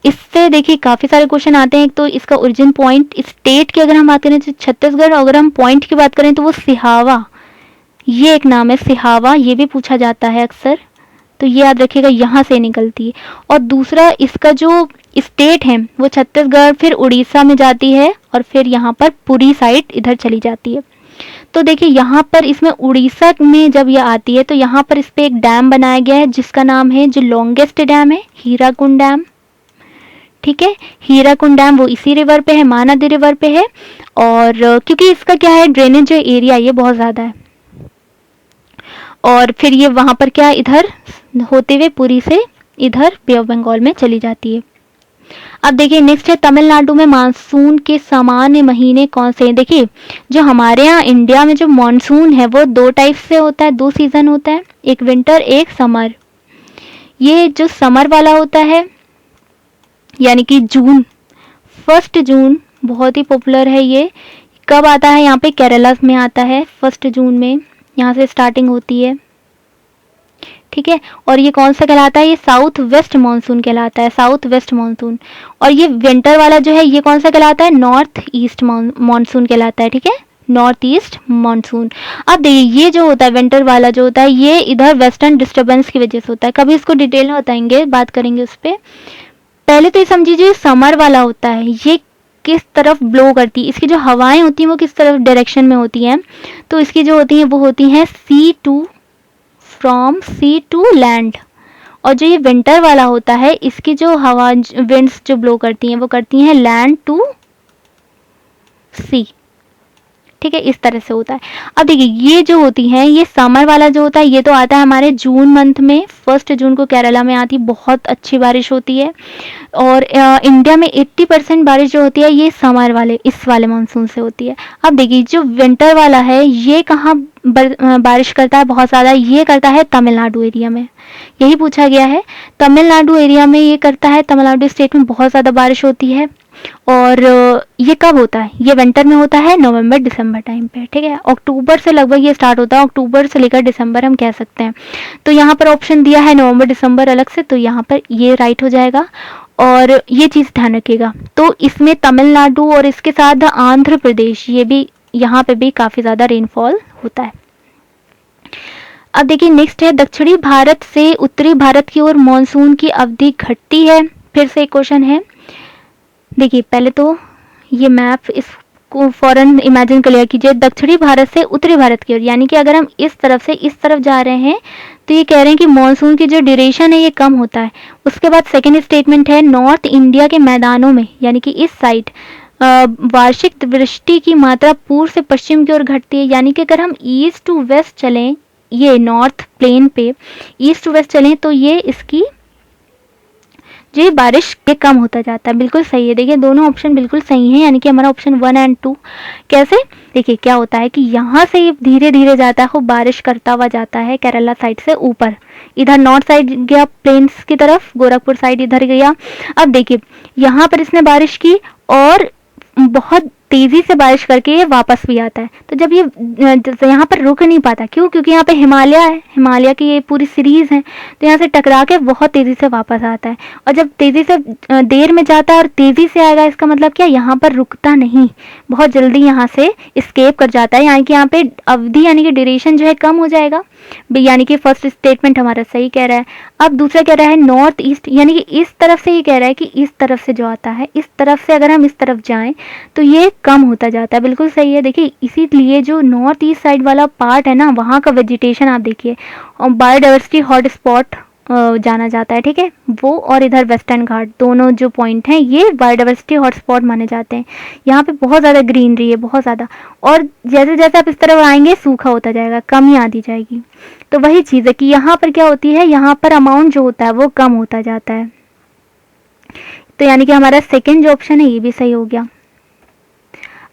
इससे देखिए काफ़ी सारे क्वेश्चन आते हैं। एक तो इसका ओरिजिन पॉइंट स्टेट की अगर हम बात करें तो छत्तीसगढ़, अगर हम पॉइंट की बात करें तो वो सिहावा, ये एक नाम है सिहावा, ये भी पूछा जाता है अक्सर, तो ये याद रखिएगा, यहाँ से निकलती है। और दूसरा इसका जो स्टेट है वो छत्तीसगढ़, फिर उड़ीसा में जाती है, और फिर यहाँ पर पुरी साइड इधर चली जाती है। तो देखिए यहाँ पर इसमें उड़ीसा में जब ये आती है तो यहाँ पर इस पर एक डैम बनाया गया है जिसका नाम है, जो लॉन्गेस्ट डैम है, हीराकुंड डैम, ठीक है। हीराकुंड डैम वो इसी रिवर पे है, महानदी रिवर पे है। और क्योंकि इसका क्या है, ड्रेनेज जो एरिया ये बहुत ज़्यादा है, और फिर ये वहाँ पर क्या, इधर होते हुए पुरी से इधर बे ऑफ बंगाल में चली जाती है। अब देखिए नेक्स्ट है, तमिलनाडु में मानसून के सामान्य महीने कौन से हैं? देखिए जो हमारे यहाँ इंडिया में जो मानसून है वो दो टाइप से होता है, दो सीजन होता है, एक विंटर एक समर। ये जो समर वाला होता है यानी कि जून, 1 जून बहुत ही पॉपुलर है। ये कब आता है? यहाँ पे केरला में आता है 1 जून में, यहाँ से स्टार्टिंग होती है, ठीक है। और ये कौन सा कहलाता है? ये साउथ वेस्ट मानसून कहलाता है, साउथ वेस्ट मानसून। और ये विंटर वाला जो है ये कौन सा कहलाता है? नॉर्थ ईस्ट मानसून कहलाता है, ठीक है, नॉर्थ ईस्ट मानसून। अब देखिए ये जो होता है विंटर वाला जो होता है ये इधर वेस्टर्न डिस्टर्बेंस की वजह से होता है। कभी इसको डिटेल में बताएंगे, बात करेंगे उस पर। पहले तो ये समझिए समर वाला होता है ये किस तरफ ब्लो करती है, इसकी जो हवाएं होती हैं वो किस तरफ डायरेक्शन में होती हैं। तो इसकी जो होती हैं वो होती हैं sea to, from sea to land. और जो ये विंटर वाला होता है इसकी जो हवा विंड्स जो ब्लो करती हैं वो करती हैं लैंड टू सी। ठीक है, इस तरह से होता है। अब देखिए ये जो होती है ये समर वाला जो होता है ये तो आता है हमारे जून मंथ में, 1 जून को केरला में आती, बहुत अच्छी बारिश होती है। और इंडिया में 80% बारिश जो होती है ये समर वाले इस वाले मानसून से होती है। अब देखिए जो विंटर वाला है ये कहाँ बारिश करता है बहुत ज़्यादा, ये करता है तमिलनाडु एरिया में। यही पूछा गया है, तमिलनाडु एरिया में ये करता है, तमिलनाडु स्टेट में बहुत ज़्यादा बारिश होती है। और ये कब होता है, ये विंटर में होता है नवंबर दिसंबर टाइम पे। ठीक है, अक्टूबर से लगभग ये स्टार्ट होता है, अक्टूबर से लेकर दिसंबर हम कह सकते हैं। तो यहाँ पर ऑप्शन दिया है नवंबर दिसंबर अलग से, तो यहाँ पर ये राइट हो जाएगा। और ये चीज़ ध्यान रखिएगा, तो इसमें तमिलनाडु और इसके साथ आंध्र प्रदेश ये भी, यहाँ पे भी काफ़ी ज़्यादा रेनफॉल होता है। अब देखिए नेक्स्ट है दक्षिणी भारत से उत्तरी भारत की ओर मानसून की अवधि घटती है। फिर से एक क्वेश्चन है, देखिए पहले तो ये मैप इसको फौरन इमेजिन कर लिया कीजिए, दक्षिणी भारत से उत्तरी भारत की ओर, यानी कि अगर हम इस तरफ से इस तरफ जा रहे हैं तो ये कह रहे हैं कि मानसून की जो ड्यूरेशन है ये कम होता है। उसके बाद सेकेंड स्टेटमेंट है नॉर्थ इंडिया के मैदानों में, यानी कि इस साइड वार्षिक वृष्टि की मात्रा पूर्व से पश्चिम की ओर घटती है। यानी कि अगर हम ईस्ट टू वेस्ट चलें, ये नॉर्थ प्लेन पे ईस्ट टू वेस्ट चलें तो ये इसकी जो बारिश के कम होता जाता है। बिल्कुल सही है, देखिए दोनों ऑप्शन बिल्कुल सही हैं, यानी कि हमारा ऑप्शन 1 और 2। कैसे, देखिए क्या होता है कि यहाँ से ये धीरे धीरे जाता है, खूब बारिश करता हुआ जाता है केरला साइड से ऊपर, इधर नॉर्थ साइड गया प्लेन्स की तरफ, गोरखपुर साइड इधर गया। अब देखिए यहाँ पर इसने बारिश की और बहुत तेजी से बारिश करके ये वापस भी आता है। तो जब ये यहाँ पर रुक नहीं पाता, क्यों, क्योंकि यहाँ पे हिमालय है, हिमालय की ये पूरी सीरीज है, तो यहाँ से टकरा के बहुत तेजी से वापस आता है। और जब तेजी से देर में जाता है और तेजी से आएगा, इसका मतलब क्या, यहाँ पर रुकता नहीं, बहुत जल्दी यहाँ से स्केप कर जाता है। यानी कि यहाँ पे अवधि यानी कि ड्यूरेशन जो है कम हो जाएगा। यानी कि फर्स्ट स्टेटमेंट हमारा सही कह रहा है। अब दूसरा कह रहा है नॉर्थ ईस्ट, यानी कि इस तरफ से, ये कह रहा है कि इस तरफ से जो आता है, इस तरफ से अगर हम इस तरफ जाएं तो ये कम होता जाता है। बिल्कुल सही है, देखिए इसीलिए जो नॉर्थ ईस्ट साइड वाला पार्ट है ना, वहाँ का वेजिटेशन आप देखिए, और बायोडाइवर्सिटी हॉटस्पॉट जाना जाता है। ठीक है, वो और इधर वेस्टर्न घाट दोनों जो पॉइंट हैं ये बायोडाइवर्सिटी हॉटस्पॉट माने जाते हैं। यहाँ पे बहुत ज़्यादा ग्रीनरी है, बहुत ज़्यादा, और जैसे जैसे आप इस तरफ आएंगे सूखा होता जाएगा, कमी आती जाएगी। तो वही चीज़ है कि यहाँ पर क्या होती है, यहाँ पर अमाउंट जो होता है वो कम होता जाता है। तो यानी कि हमारा सेकेंड जो ऑप्शन है ये भी सही हो गया।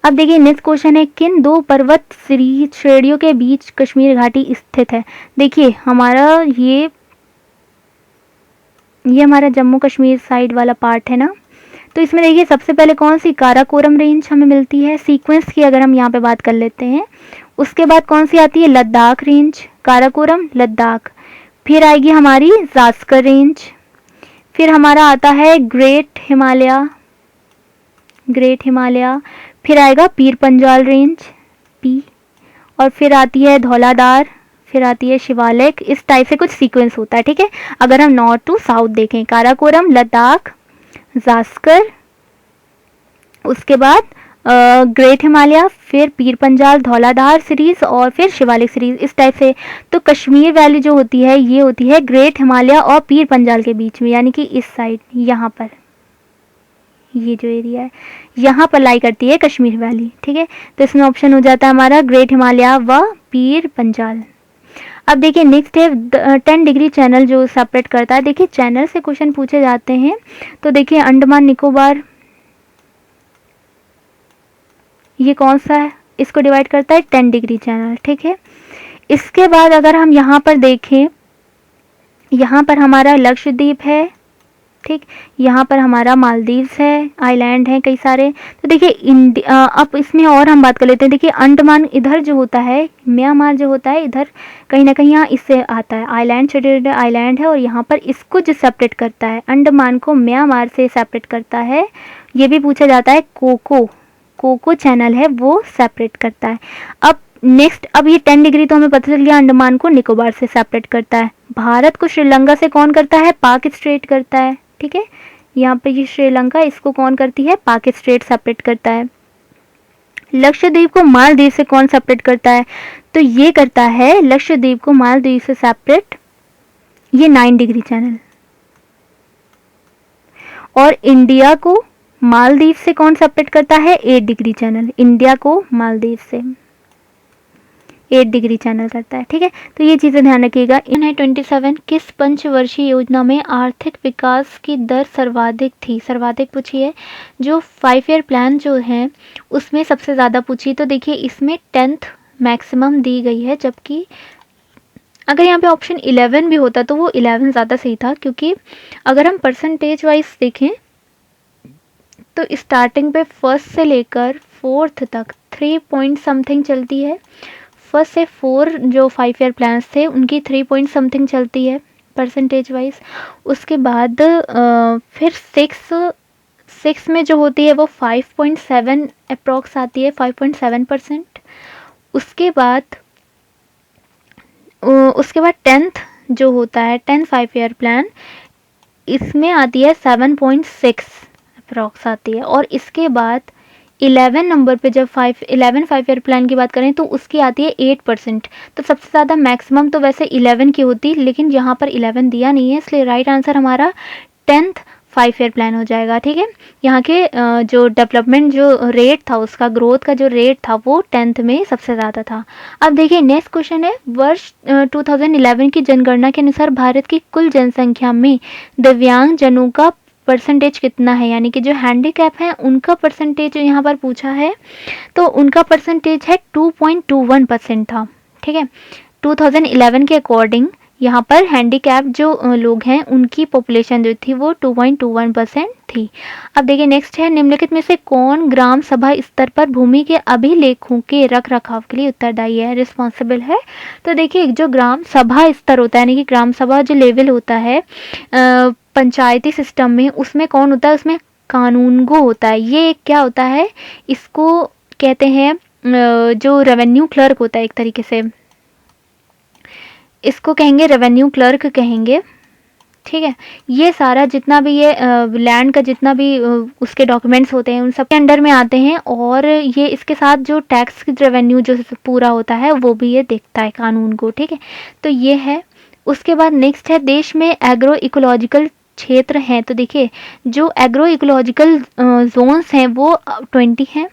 अब देखिए नेक्स्ट क्वेश्चन है, किन दो पर्वत श्रेणियों के बीच कश्मीर घाटी स्थित है। देखिए हमारा ये हमारा जम्मू कश्मीर साइड वाला पार्ट है ना, तो इसमें देखिए सबसे पहले कौन सी काराकोरम रेंज हमें मिलती है सीक्वेंस की, अगर हम यहाँ पे बात कर लेते हैं। उसके बाद कौन सी आती है, लद्दाख रेंज, काराकोरम लद्दाख। फिर आएगी हमारी जास्कर रेंज। फिर हमारा आता है ग्रेट हिमालय। फिर आएगा पीर पंजाल रेंज, पी। और फिर आती है धौलाधार, फिर आती है शिवालिक। इस टाइप से कुछ सीक्वेंस होता है। ठीक है, अगर हम नॉर्थ टू साउथ देखें, काराकोरम, लद्दाख, जास्कर, उसके बाद ग्रेट हिमालय, फिर पीर पंजाल, धौलाधार सीरीज और फिर शिवालिक सीरीज, इस टाइप से। तो कश्मीर वैली जो होती है ये होती है ग्रेट हिमालय और पीर पंजाल के बीच में, यानी कि इस साइड, यहाँ पर ये जो एरिया है यहाँ पर लाई करती है कश्मीर वैली। ठीक है, तो इसमें ऑप्शन हो जाता है हमारा ग्रेट हिमालय व पीर पंजाल। अब देखिए नेक्स्ट है 10 डिग्री चैनल जो सेपरेट करता है। देखिए चैनल से क्वेश्चन पूछे जाते हैं, तो देखिए अंडमान निकोबार ये कौन सा है, इसको डिवाइड करता है 10 डिग्री चैनल। ठीक है, इसके बाद अगर हम यहाँ पर देखें, यहाँ पर हमारा लक्षद्वीप है, ठीक, यहाँ पर हमारा मालदीव्स है, आइलैंड है कई सारे। तो देखिए अब इसमें और हम बात कर लेते हैं। देखिए अंडमान इधर जो होता है, म्यांमार जो होता है इधर कहीं ना कहीं यहाँ इससे आता है, आइलैंड छोटे आइलैंड है, और यहाँ पर इसको जो सेपरेट करता है, अंडमान को म्यांमार से सेपरेट करता है। ये भी पूछा जाता है कोको चैनल है वो सेपरेट करता है। अब नेक्स्ट, अब ये 10 डिग्री तो हमें पता चल गया अंडमान को निकोबार से सेपरेट करता है। भारत को श्रीलंका से कौन करता है? पाक स्ट्रेट करता है। ठीक है, यहाँ पे ये श्रीलंका, इसको कौन करती है? पाक स्ट्रेट सेपरेट करता है। लक्षद्वीप को मालदीव से कौन सेपरेट करता है? तो ये करता है लक्षद्वीप को मालदीव से सेपरेट ये 9 डिग्री चैनल। और इंडिया को मालदीव से कौन सेपरेट करता है? 8 डिग्री चैनल। इंडिया को मालदीव से 8 डिग्री चैनल करता है। ठीक है, तो ये चीज़ें ध्यान रखिएगा। इन है 27, किस पंचवर्षीय योजना में आर्थिक विकास की दर सर्वाधिक थी? सर्वाधिक पूछी है, जो 5 ईयर प्लान जो है उसमें सबसे ज़्यादा पूछी। तो देखिए इसमें 10th मैक्सिमम दी गई है, जबकि अगर यहाँ पे ऑप्शन 11 भी होता तो वो 11 ज़्यादा सही था, क्योंकि अगर हम परसेंटेज वाइज देखें तो स्टार्टिंग पे फर्स्ट से लेकर 4th तक 3 पॉइंट समथिंग चलती है। फर्स्ट से 4 जो 5 ईयर प्लान्स थे उनकी 3 पॉइंट समथिंग चलती है परसेंटेज वाइज। उसके बाद फिर 6 में जो होती है वो 5.7 अप्रॉक्स आती है, 5.7%। उसके बाद 10th जो होता है 10 5 ईयर प्लान, इसमें आती है 7.6 अप्रॉक्स आती है। और इसके बाद 11 नंबर पे जब 11 5 ईयर प्लान की बात करें तो उसकी आती है 8%। तो सबसे ज़्यादा मैक्सिमम तो वैसे 11 की होती, लेकिन यहाँ पर 11 दिया नहीं है, इसलिए राइट आंसर हमारा 10th 5 ईयर प्लान हो जाएगा। ठीक है, यहाँ के जो डेवलपमेंट जो रेट था, उसका ग्रोथ का जो रेट था वो 10th में सबसे ज़्यादा था। अब देखिए नेक्स्ट क्वेश्चन है, वर्ष 2011 की जनगणना के अनुसार भारत की कुल जनसंख्या में दिव्यांग जनों का परसेंटेज कितना है? यानी कि जो हैंडीकैप है उनका परसेंटेज यहाँ पर पूछा है, तो उनका परसेंटेज है 2.21% था। ठीक है, 2011 के अकॉर्डिंग यहाँ पर हैंडीकैप जो लोग हैं उनकी पॉपुलेशन जो थी वो 2.21% थी। अब देखिए नेक्स्ट है, निम्नलिखित में से कौन ग्राम सभा स्तर पर भूमि के अभिलेखों के रख रखाव के लिए उत्तरदायी है, रिस्पॉन्सिबल है? तो देखिए जो ग्राम सभा स्तर होता है, यानी कि ग्राम सभा जो लेवल होता है पंचायती सिस्टम में, उसमें कौन होता है? उसमें कानूनगो होता है। ये क्या होता है? इसको कहते हैं जो रेवेन्यू क्लर्क होता है, एक तरीके से इसको कहेंगे रेवेन्यू क्लर्क कहेंगे। ठीक है, ये सारा जितना भी ये लैंड का जितना भी उसके डॉक्यूमेंट्स होते हैं उन सब के अंडर में आते हैं, और ये इसके साथ जो टैक्स रेवेन्यू जो पूरा होता है वो भी ये देखता है कानून को। ठीक है, तो ये है। उसके बाद नेक्स्ट है, देश में एग्रो इकोलॉजिकल क्षेत्र हैं। तो देखिए जो एग्रो इकोलॉजिकल जोन्स हैं वो 20 हैं,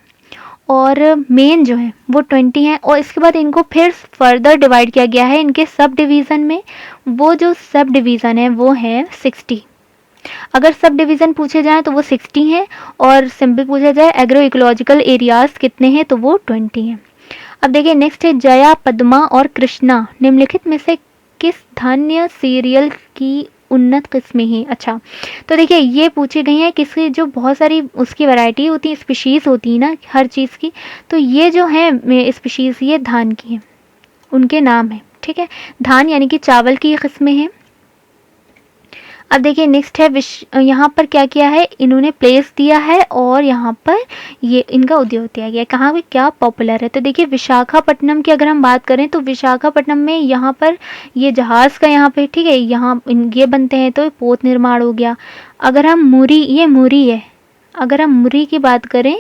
और मेन जो है वो 20 हैं, और इसके बाद इनको फिर फर्दर डिवाइड किया गया है इनके सब डिवीज़न में। वो जो सब डिवीज़न है वो है 60। अगर सब डिवीज़न पूछे जाएँ तो वो 60 हैं, और सिंपल पूछा जाए एग्रो इकोलॉजिकल एरियाज़ कितने हैं तो वो 20 हैं। अब देखिए नेक्स्ट है, जया, पद्मा और कृष्णा निम्नलिखित में से किस धान्य सीरियल की उन्नत किस्में हैं? अच्छा, तो देखिए ये पूछी गई है किसी जो बहुत सारी उसकी वैरायटी होती है, स्पीशीज़ होती है ना हर चीज़ की, तो ये जो है स्पीशीज़ ये धान की है, उनके नाम है। ठीक है, धान यानी कि चावल की किस्में हैं। अब देखिए नेक्स्ट है, यहाँ पर क्या किया है इन्होंने प्लेस दिया है, और यहाँ पर ये इनका उद्योग दिया गया है, कहाँ पे क्या पॉपुलर है। तो देखिए विशाखापट्टनम की अगर हम बात करें तो विशाखापट्टनम में यहाँ पर ये जहाज़ का यहाँ पे, ठीक है, यहाँ ये बनते हैं, तो पोत निर्माण हो गया। अगर हम मुरी है, अगर हम मुरी की बात करें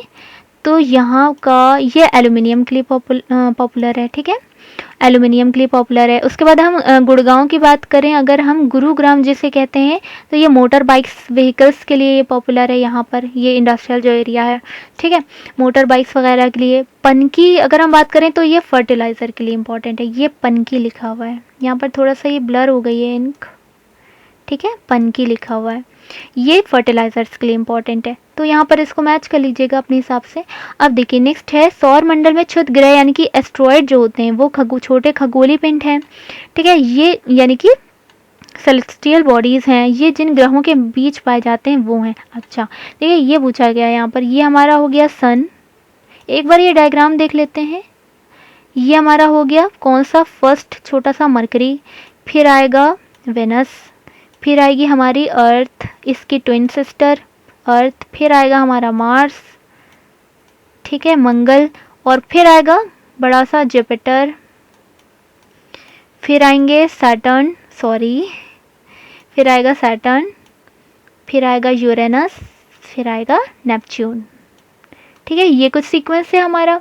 तो यहाँ का ये एल्यूमिनियम के लिए पॉपुलर है। ठीक है, एल्यूमिनियम के लिए पॉपुलर है। उसके बाद हम गुड़गांव की बात करें, अगर हम गुरुग्राम जिसे कहते हैं, तो ये मोटर बाइक्स व्हीकल्स के लिए ये पॉपुलर है। यहाँ पर ये इंडस्ट्रियल जो एरिया है, ठीक है, मोटर बाइक्स वगैरह के लिए। पनकी अगर हम बात करें तो ये फर्टिलाइज़र के लिए इंपॉर्टेंट है, ये पनकी लिखा हुआ है, यहाँ पर थोड़ा सा ये ब्लर हो गई है इंक, ठीक है, पनकी लिखा हुआ है, ये फर्टिलाइजर्स के लिए इंपॉर्टेंट है, तो यहाँ पर इसको मैच कर लीजिएगा अपने हिसाब से। अब देखिए नेक्स्ट है, सौर मंडल में क्षुद्र ग्रह यानी कि एस्ट्रॉयड जो होते हैं वो छोटे खगोलीय पिंड हैं। ठीक है, ये यानी कि सेलेस्टियल बॉडीज़ हैं, ये जिन ग्रहों के बीच पाए जाते हैं वो हैं। अच्छा देखिए ये पूछा गया है यहाँ पर, ये हमारा हो गया सन, एक बार ये डायग्राम देख लेते हैं। ये हमारा हो गया कौन सा, फर्स्ट छोटा सा मरकरी, फिर आएगा वेनस, फिर आएगी हमारी अर्थ, इसकी ट्विन सिस्टर अर्थ, फिर आएगा हमारा मार्स, ठीक है, मंगल, और फिर आएगा बड़ा सा जुपिटर, फिर आएंगे सैटर्न, सॉरी, फिर आएगा सैटर्न, फिर आएगा यूरेनस, फिर आएगा नेपच्यून। ठीक है, ये कुछ सीक्वेंस है हमारा।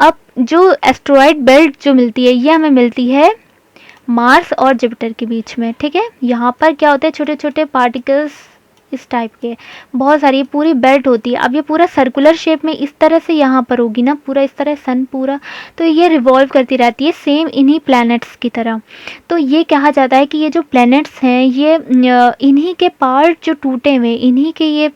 अब जो एस्ट्रॉयड बेल्ट जो मिलती है, ये हमें मिलती है मार्स और जुपिटर के बीच में। ठीक है, यहाँ पर क्या होते हैं, छोटे छोटे पार्टिकल्स इस टाइप के, बहुत सारी पूरी बेल्ट होती है। अब ये पूरा सर्कुलर शेप में इस तरह से यहाँ पर होगी ना, पूरा इस तरह सन पूरा, तो ये रिवॉल्व करती रहती है सेम इन्हीं प्लैनेट्स की तरह। तो ये कहा जाता है कि ये जो प्लैनेट्स हैं ये इन्हीं के पार्ट जो टूटे हुए, इन्हीं के ये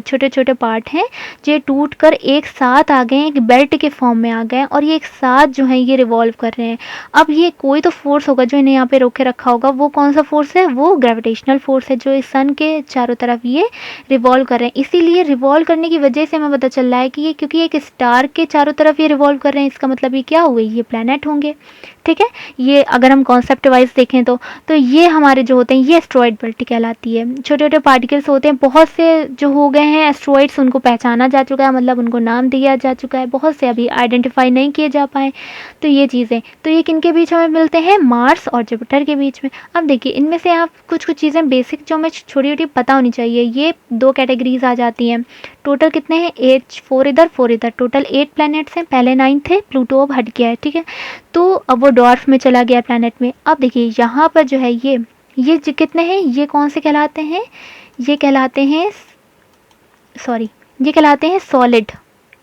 छोटे छोटे पार्ट हैं जो टूट कर एक साथ आ गए हैं, एक बेल्ट के फॉर्म में आ गए, और ये एक साथ जो है ये रिवॉल्व कर रहे हैं। अब ये कोई तो फोर्स होगा जो इन्हें यहाँ पे रोके रखा होगा, वो कौन सा फोर्स है, वो ग्रेविटेशनल फोर्स है जो इस सन के चारों तरफ ये रिवॉल्व कर रहे हैं। इसीलिए रिवॉल्व करने की वजह से हमें पता चल रहा है कि ये क्योंकि एक स्टार के चारों तरफ ये रिवॉल्व कर रहे हैं, इसका मतलब ये क्या हुए, ये प्लैनेट होंगे। ठीक है, ये अगर हम कॉन्सेप्ट वाइज देखें तो ये हमारे जो होते हैं ये एस्ट्रॉयड बेल्ट कहलाती है। छोटे छोटे पार्टिकल्स होते हैं, बहुत से जो हो गए हैं एस्ट्रॉयड्स, उनको पहचाना जा चुका है, मतलब उनको नाम दिया जा चुका है, बहुत से अभी आइडेंटिफाई नहीं किए जा पाए। तो ये चीज़ें, तो ये किन के बीच हमें मिलते हैं, मार्स और जुपिटर के बीच में। अब देखिए इनमें से आप कुछ कुछ चीज़ें बेसिक जो हमें छोटी छोटी पता होनी चाहिए। ये 2 कैटेगरीज आ जाती हैं। टोटल कितने हैं, 8, 4 इधर 4 इधर, टोटल 8 प्लैनेट्स हैं। पहले 9 थे, प्लूटो अब हट गया है। ठीक है, तो अब वो डॉर्फ में चला गया प्लैनेट में। अब देखिए यहाँ पर जो है ये जो कितने हैं, ये कौन से कहलाते हैं, ये कहलाते हैं, सॉरी, ये कहलाते हैं सॉलिड।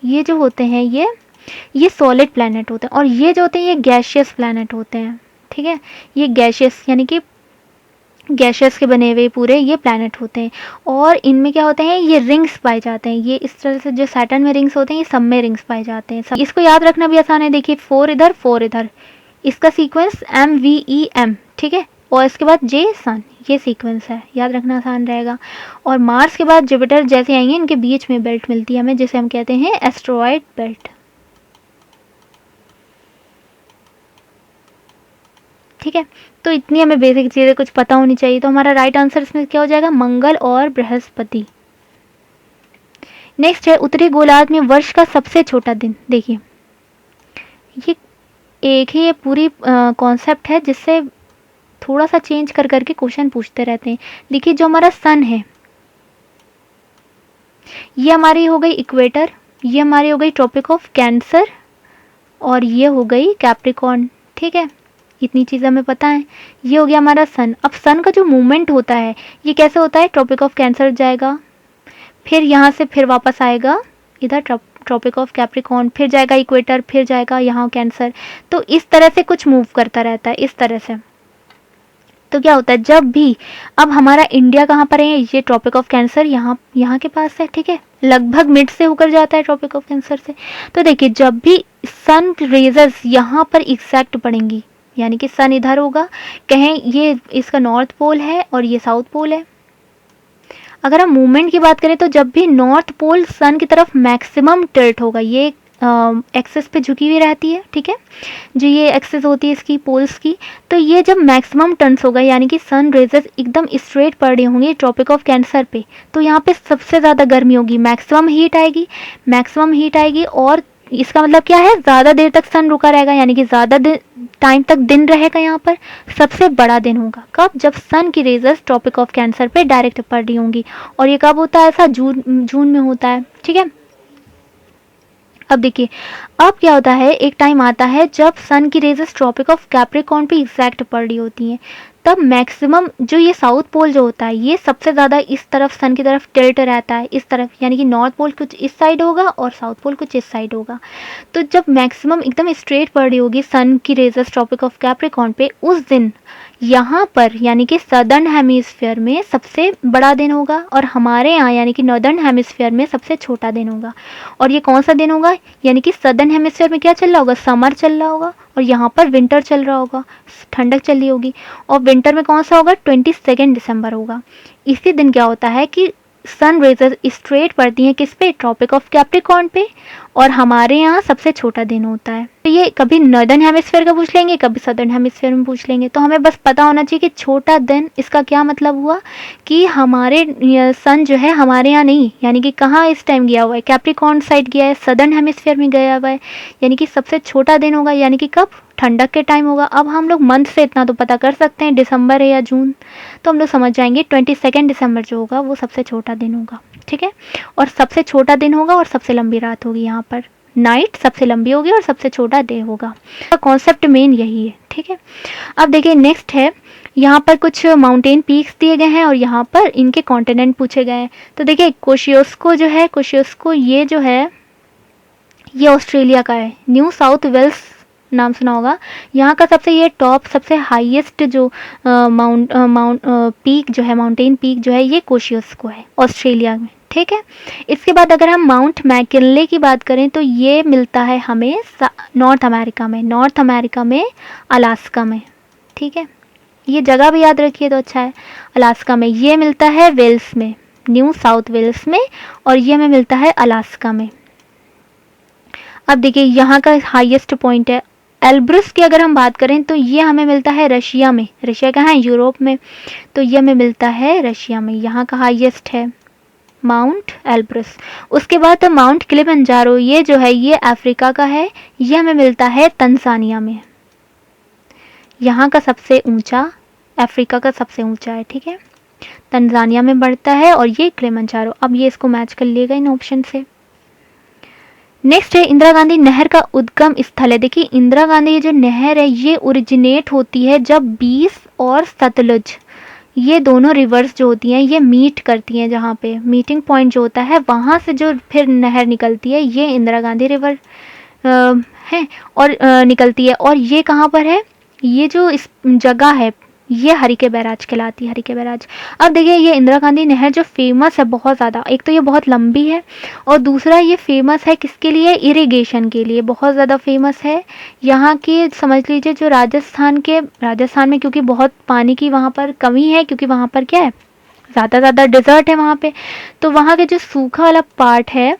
ये जो होते हैं ये सॉलिड प्लैनेट होते हैं, और ये जो होते हैं ये गैशियस प्लैनेट होते हैं। ठीक है, ये गैशियस यानी कि गैसेस के बने हुए पूरे ये प्लैनेट होते हैं, और इनमें क्या होते हैं, ये रिंग्स पाए जाते हैं। ये इस तरह से जो सैटर्न में रिंग्स होते हैं, ये सब में रिंग्स पाए जाते हैं। इसको याद रखना भी आसान है। देखिए 4 इधर 4 इधर, इसका सीक्वेंस MVEM। ठीक है, और इसके बाद J सन, ये सीक्वेंस है, याद रखना आसान रहेगा। और मार्स के बाद जुपिटर जैसे आएंगे, इनके बीच में बेल्ट मिलती है हमें, जिसे हम कहते हैं एस्ट्रॉयड बेल्ट। ठीक है, तो इतनी हमें बेसिक चीज़ें कुछ पता होनी चाहिए। तो हमारा राइट आंसर इसमें क्या हो जाएगा, मंगल और बृहस्पति। नेक्स्ट है उत्तरी गोलार्ध में वर्ष का सबसे छोटा दिन। देखिए ये एक ही ये पूरी कॉन्सेप्ट है जिससे थोड़ा सा चेंज कर करके क्वेश्चन पूछते रहते हैं। देखिए जो हमारा सन है, ये हमारी हो गई इक्वेटर, ये हमारी हो गई ट्रॉपिक ऑफ कैंसर, और ये हो गई कैप्रिकॉर्न। ठीक है, इतनी चीज़ें हमें पता है। ये हो गया हमारा सन। अब सन का जो मूवमेंट होता है ये कैसे होता है, ट्रॉपिक ऑफ कैंसर जाएगा, फिर यहाँ से फिर वापस आएगा इधर ट्रॉपिक ऑफ कैप्रिकॉर्न, फिर जाएगा इक्वेटर, फिर जाएगा यहाँ कैंसर। तो इस तरह से कुछ मूव करता रहता है इस तरह से। तो क्या होता है, जब भी, अब हमारा इंडिया कहाँ पर है, ये ट्रॉपिक ऑफ कैंसर यहाँ के पास है। ठीक है, लगभग मिड से होकर जाता है ट्रॉपिक ऑफ कैंसर से। तो देखिए जब भी सन रेजर्स यहाँ पर एग्जैक्ट पड़ेंगी, यानी कि सन इधर होगा, कहें ये इसका नॉर्थ पोल है और ये साउथ पोल है। अगर हम मूवमेंट की बात करें तो जब भी नॉर्थ पोल सन की तरफ मैक्सिमम टिल्ट होगा, ये एक्सेस पे झुकी हुई रहती है। ठीक है, जो ये एक्सेस होती है इसकी पोल्स की, तो ये जब मैक्सिमम टर्न्स होगा यानी कि सन रेजेस एकदम स्ट्रेट पड़ रही होंगी ट्रॉपिक ऑफ कैंसर पे, तो यहाँ पे सबसे ज़्यादा गर्मी होगी, मैक्सिमम हीट आएगी। और इसका मतलब क्या है, ज़्यादा देर तक सन रुका रहेगा, यानी कि ज़्यादा टाइम तक दिन रहेगा। यहाँ पर सबसे बड़ा दिन होगा कब, जब सन की रेजर्स ट्रॉपिक ऑफ कैंसर पे डायरेक्ट पड़ रही होंगी। और ये कब होता है, ऐसा जून में होता है। ठीक है, अब देखिए अब क्या होता है, एक टाइम आता है जब सन की रेजेस ट्रॉपिक ऑफ कैप्रिकॉर्न पे एग्जैक्ट पड़ रही होती हैं, तब मैक्सिमम जो ये साउथ पोल जो होता है ये सबसे ज़्यादा इस तरफ सन की तरफ टिल्ट रहता है, इस तरफ, यानी कि नॉर्थ पोल कुछ इस साइड होगा और साउथ पोल कुछ इस साइड होगा। तो जब मैक्सिमम एकदम स्ट्रेट पड़ रही होगी सन की रेजेस ट्रॉपिक ऑफ कैप्रिकॉर्न पे, उस दिन यहाँ पर यानी कि सदर्न हेमिस्फीयर में सबसे बड़ा दिन होगा, और हमारे यहाँ यानी कि नॉर्दर्न हेमिस्फीयर में सबसे छोटा दिन होगा। और ये कौन सा दिन होगा, यानी कि सदर्न हेमिस्फीयर में क्या चल रहा होगा, समर चल रहा होगा, और यहाँ पर विंटर चल रहा होगा, ठंडक चल रही होगी। और विंटर में कौन सा होगा, 22 दिसंबर होगा। इसी दिन क्या होता है कि सन रेजर स्ट्रेट पड़ती हैं किस पे, ट्रॉपिक ऑफ कैप्रिकॉर्न पे, और हमारे यहाँ सबसे छोटा दिन होता है। तो ये कभी नॉर्दर्न हेमिस्फीयर का पूछ लेंगे, कभी सदर्न हेमिस्फीयर में पूछ लेंगे। तो हमें बस पता होना चाहिए कि छोटा दिन, इसका क्या मतलब हुआ कि हमारे सन जो है हमारे यहाँ नहीं, यानी कि कहाँ इस टाइम गया हुआ है, कैप्रिकॉर्न साइड गया है, सदर्न हेमिस्फीयर में गया हुआ है, यानी कि सबसे छोटा दिन होगा, यानी कि कब, ठंडक के टाइम होगा। अब हम लोग मंथ से इतना तो पता कर सकते हैं, दिसंबर है या जून, तो हम लोग समझ जाएंगे 22 दिसंबर जो होगा वो सबसे छोटा दिन होगा, ठीक है। और सबसे छोटा दिन होगा और सबसे लंबी रात होगी, यहाँ पर नाइट सबसे लंबी होगी और सबसे छोटा डे होगा। कॉन्सेप्ट मेन यही है, ठीक है। अब देखिए नेक्स्ट है, यहाँ पर कुछ माउंटेन पीक्स दिए गए हैं और यहाँ पर इनके कॉन्टिनेंट पूछे गए हैं। तो देखिए कोशियोस्को जो है, कोशियोस्को ये जो है ये ऑस्ट्रेलिया का है, न्यू साउथ वेल्स नाम सुना होगा। यहाँ का सबसे ये टॉप सबसे हाईएस्ट जो पीक जो है, माउंटेन पीक जो है, ये कोशियोस्को है ऑस्ट्रेलिया में, ठीक है। इसके बाद अगर हम माउंट मैकिनले की बात करें तो ये मिलता है हमें नॉर्थ अमेरिका में, नॉर्थ अमेरिका में अलास्का में, ठीक है। ये जगह भी याद रखिए तो अच्छा है। अलास्का में ये मिलता है वेल्स में, न्यू साउथ वेल्स में, और ये हमें मिलता है अलास्का में। अब देखिए यहाँ का हाईएस्ट पॉइंट है एल्ब्रुस की अगर हम बात करें तो ये हमें मिलता है रशिया में। रशिया कहाँ है, यूरोप में, तो ये हमें मिलता है रशिया में। यहाँ का हाईएस्ट है माउंट एल्ब्रुस। उसके बाद तो माउंट किलिमंजारो, ये जो है ये अफ्रीका का है, ये हमें मिलता है तंजानिया में। यहाँ का सबसे ऊंचा, अफ्रीका का सबसे ऊंचा है, ठीक है, तंजानिया में बढ़ता है, और ये किलिमंजारो। अब ये इसको मैच कर लिएगा इन ऑप्शन से। नेक्स्ट है इंदिरा गांधी नहर का उद्गम स्थल है। देखिए इंदिरा गांधी जो नहर है ये ओरिजिनेट होती है जब बीस और सतलुज, ये दोनों रिवर्स जो होती हैं ये मीट करती हैं, जहाँ पे मीटिंग पॉइंट जो होता है वहाँ से जो फिर नहर निकलती है ये इंदिरा गांधी रिवर है और निकलती है। और ये कहाँ पर है, ये जो इस जगह है ये हरिके बैराज कहलाती है, हरिके बैराज। अब देखिए ये इंदिरा गांधी नहर जो फेमस है बहुत ज़्यादा, एक तो ये बहुत लंबी है और दूसरा ये फेमस है किसके लिए, इरिगेशन के लिए बहुत ज़्यादा फेमस है। यहाँ के समझ लीजिए जो राजस्थान में क्योंकि बहुत पानी की वहाँ पर कमी है, क्योंकि वहाँ पर क्या है ज़्यादा डिजर्ट है वहाँ पे, तो वहाँ के जो सूखा वाला पार्ट है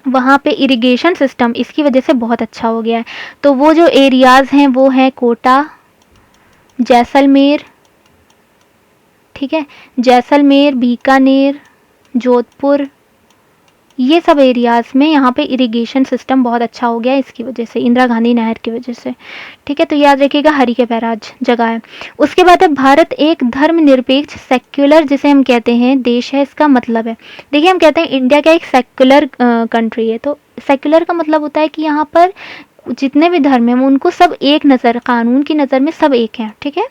वहाँ पे इरिगेशन सिस्टम इसकी वजह से बहुत अच्छा हो गया है। तो वो जो एरियाज़ हैं वो हैं कोटा, जैसलमेर, ठीक है, जैसलमेर, बीकानेर, जोधपुर, ये सब एरियाज़ में यहाँ पे इरिगेशन सिस्टम बहुत अच्छा हो गया है इसकी वजह से, इंदिरा गांधी नहर की वजह से, ठीक है। तो याद रखिएगा हरिके बैराज जगह है। उसके बाद है भारत एक धर्मनिरपेक्ष सेक्युलर जिसे हम कहते हैं देश है, इसका मतलब है, देखिए हम कहते हैं इंडिया का एक सेक्युलर कंट्री है, तो सेक्युलर का मतलब होता है कि यहाँ पर जितने भी धर्म हैं उनको सब एक नज़र, कानून की नज़र में सब एक हैं, ठीक है।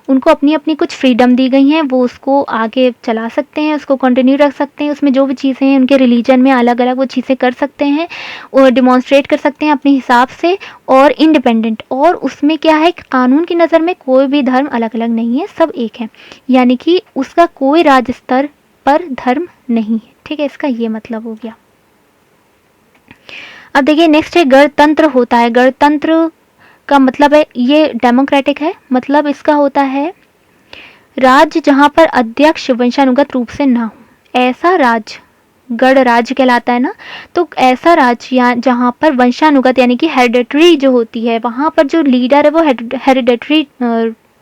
उनको अपनी अपनी कुछ फ्रीडम दी गई हैं, वो उसको आगे चला सकते हैं, उसको कंटिन्यू रख सकते हैं, उसमें जो भी चीज़ें हैं उनके रिलीजन में अलग अलग वो चीज़ें कर सकते हैं और डिमॉन्स्ट्रेट कर सकते हैं अपने हिसाब से, और इंडिपेंडेंट। और उसमें क्या है कानून की नज़र में कोई भी धर्म अलग अलग नहीं है, सब एक है, यानी कि उसका कोई राज्य स्तर पर धर्म नहीं है, ठीक है। इसका ये मतलब हो गया। अब देखिए नेक्स्ट है गणतंत्र होता है। गणतंत्र का मतलब है ये डेमोक्रेटिक है, मतलब इसका होता है राज्य जहाँ पर अध्यक्ष वंशानुगत रूप से ना हो, ऐसा राज्य गण राज्य कहलाता है ना। तो ऐसा राज्य जहाँ पर वंशानुगत यानी कि हेरिडेटरी जो होती है, वहाँ पर जो लीडर है वो हेरिडेटरी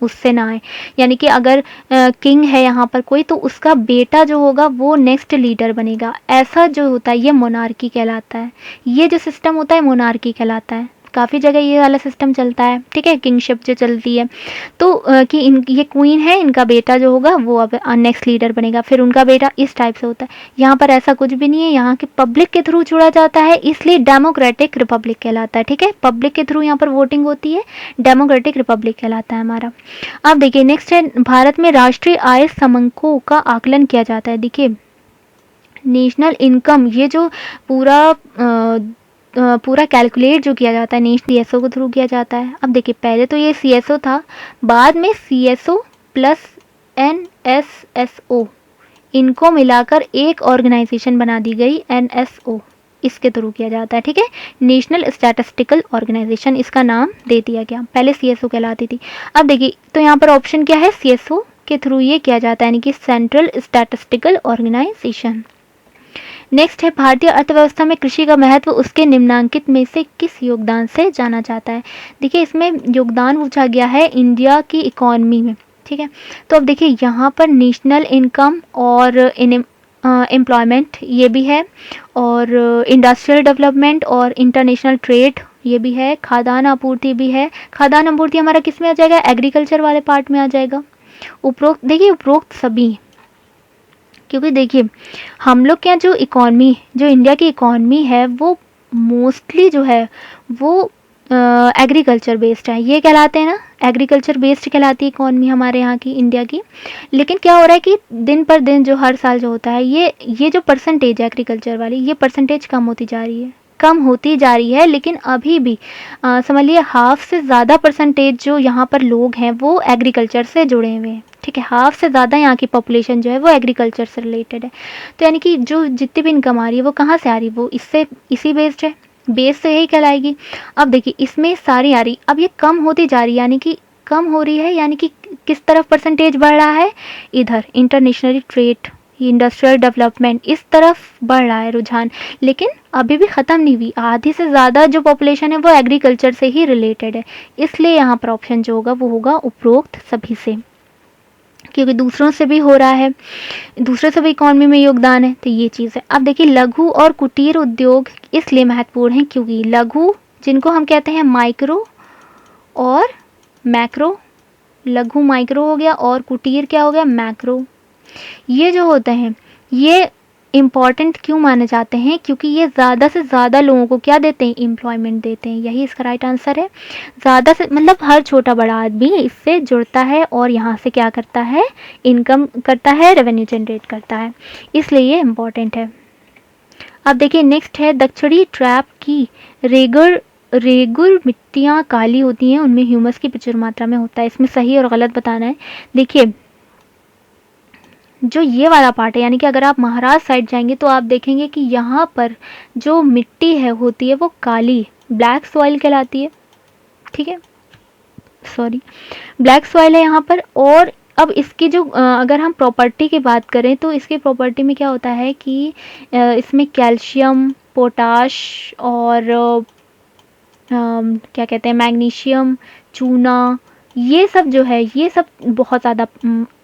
उससे ना आए, यानी कि अगर किंग है यहाँ पर कोई तो उसका बेटा जो होगा वो नेक्स्ट लीडर बनेगा, ऐसा जो होता है ये मोनार्की कहलाता है। ये जो सिस्टम होता है मोनार्की कहलाता है। काफ़ी जगह ये वाला सिस्टम चलता है, ठीक है, किंगशिप जो चलती है। तो कि ये क्वीन है, इनका बेटा जो होगा वो अब नेक्स्ट लीडर बनेगा, फिर उनका बेटा, इस टाइप से होता है। यहाँ पर ऐसा कुछ भी नहीं है, यहाँ के पब्लिक के थ्रू चुना जाता है, इसलिए डेमोक्रेटिक रिपब्लिक कहलाता है, ठीक है। पब्लिक के थ्रू यहाँ पर वोटिंग होती है, डेमोक्रेटिक रिपब्लिक कहलाता है हमारा। अब देखिए नेक्स्ट है भारत में राष्ट्रीय आय समंकों का आकलन किया जाता है। देखिए नेशनल इनकम, ये जो पूरा कैलकुलेट जो किया जाता है नेशनल CSO के थ्रू किया जाता है। अब देखिए पहले तो ये CSO था, बाद में CSO प्लस NSSO, इनको मिलाकर एक ऑर्गेनाइजेशन बना दी गई NSO, इसके थ्रू किया जाता है, ठीक है। नेशनल स्टैटिस्टिकल ऑर्गेनाइजेशन इसका नाम दे दिया गया, पहले CSO कहलाती थी। अब देखिए तो यहाँ पर ऑप्शन क्या है, CSO के थ्रू ये किया जाता है, यानी कि सेंट्रल स्टैटिस्टिकल ऑर्गेनाइजेशन। नेक्स्ट है भारतीय अर्थव्यवस्था में कृषि का महत्व उसके निम्नांकित में से किस योगदान से जाना जाता है। देखिए इसमें योगदान पूछा गया है इंडिया की इकॉनमी में, ठीक है। तो अब देखिए यहाँ पर नेशनल इनकम और एम्प्लॉयमेंट ये भी है, और इंडस्ट्रियल डेवलपमेंट और इंटरनेशनल ट्रेड ये भी है, खाद्यान्न आपूर्ति भी है। खाद्यान्न आपूर्ति हमारा किस में आ जाएगा, एग्रीकल्चर वाले पार्ट में आ जाएगा। उपरोक्त देखिए उपरोक्त सभी, क्योंकि देखिए हम लोग के यहाँ जो इकॉनमी, जो इंडिया की इकॉनमी है वो मोस्टली जो है वो एग्रीकल्चर बेस्ड है, ये कहलाते हैं ना, एग्रीकल्चर बेस्ड कहलाती है इकॉनमी हमारे यहाँ की, इंडिया की। लेकिन क्या हो रहा है कि दिन पर दिन जो हर साल जो होता है ये जो परसेंटेज है एग्रीकल्चर वाली, ये परसेंटेज कम होती जा रही है, कम होती जा रही है। लेकिन अभी भी समझ लिए हाफ से ज़्यादा परसेंटेज जो यहाँ पर लोग हैं वो एग्रीकल्चर से जुड़े हुए हैं, ठीक है। हाफ से ज़्यादा यहाँ की पॉपुलेशन जो है वो एग्रीकल्चर से रिलेटेड है। तो यानी कि जो जितनी भी इनकम आ रही है वो कहाँ से आ रही है, वो इससे, इसी बेस्ड है, बेस तो यही कहलाएगी। अब देखिए इसमें सारी आ रही, अब ये कम होती जा रही है, यानी कि कम हो रही है, यानी कि किस तरफ परसेंटेज बढ़ रहा है, इधर इंटरनेशनल ट्रेड, इंडस्ट्रियल डेवलपमेंट, इस तरफ बढ़ रहा है रुझान। लेकिन अभी भी ख़त्म नहीं हुई, आधी से ज़्यादा जो पॉपुलेशन है वो एग्रीकल्चर से ही रिलेटेड है। इसलिए यहाँ पर ऑप्शन जो होगा वो होगा उपरोक्त सभी से, क्योंकि दूसरों से भी हो रहा है, दूसरों से भी इकॉनमी में योगदान है, तो ये चीज़ है। अब देखिए लघु और कुटीर उद्योग इसलिए महत्वपूर्ण हैं क्योंकि लघु, जिनको हम कहते हैं माइक्रो और मैक्रो, लघु माइक्रो हो गया और कुटीर क्या हो गया, मैक्रो, ये जो होते हैं ये इम्पॉर्टेंट क्यों माने जाते हैं, क्योंकि ये ज़्यादा से ज़्यादा लोगों को क्या देते हैं, एम्प्लॉयमेंट देते हैं। यही इसका राइट आंसर है। ज़्यादा से मतलब हर छोटा बड़ा आदमी इससे जुड़ता है और यहाँ से क्या करता है, इनकम करता है, रेवेन्यू जनरेट करता है, इसलिए ये इम्पॉर्टेंट है। अब देखिए नेक्स्ट है दक्षिणी ट्रैप की रेगुर मिट्टियाँ काली होती हैं, उनमें ह्यूमस की प्रचुर मात्रा में होता है। इसमें सही और गलत बताना है। देखिए जो ये वाला पार्ट है, यानी कि अगर आप महाराष्ट्र साइड जाएंगे तो आप देखेंगे कि यहाँ पर जो मिट्टी है होती है वो काली, ब्लैक सॉइल कहलाती है, ठीक है, सॉरी ब्लैक सॉइल है यहाँ पर। और अब इसकी जो अगर हम प्रॉपर्टी की बात करें तो इसकी प्रॉपर्टी में क्या होता है कि इसमें कैल्शियम, पोटाश और क्या कहते हैं मैग्नीशियम, चूना, ये सब जो है ये सब बहुत ज़्यादा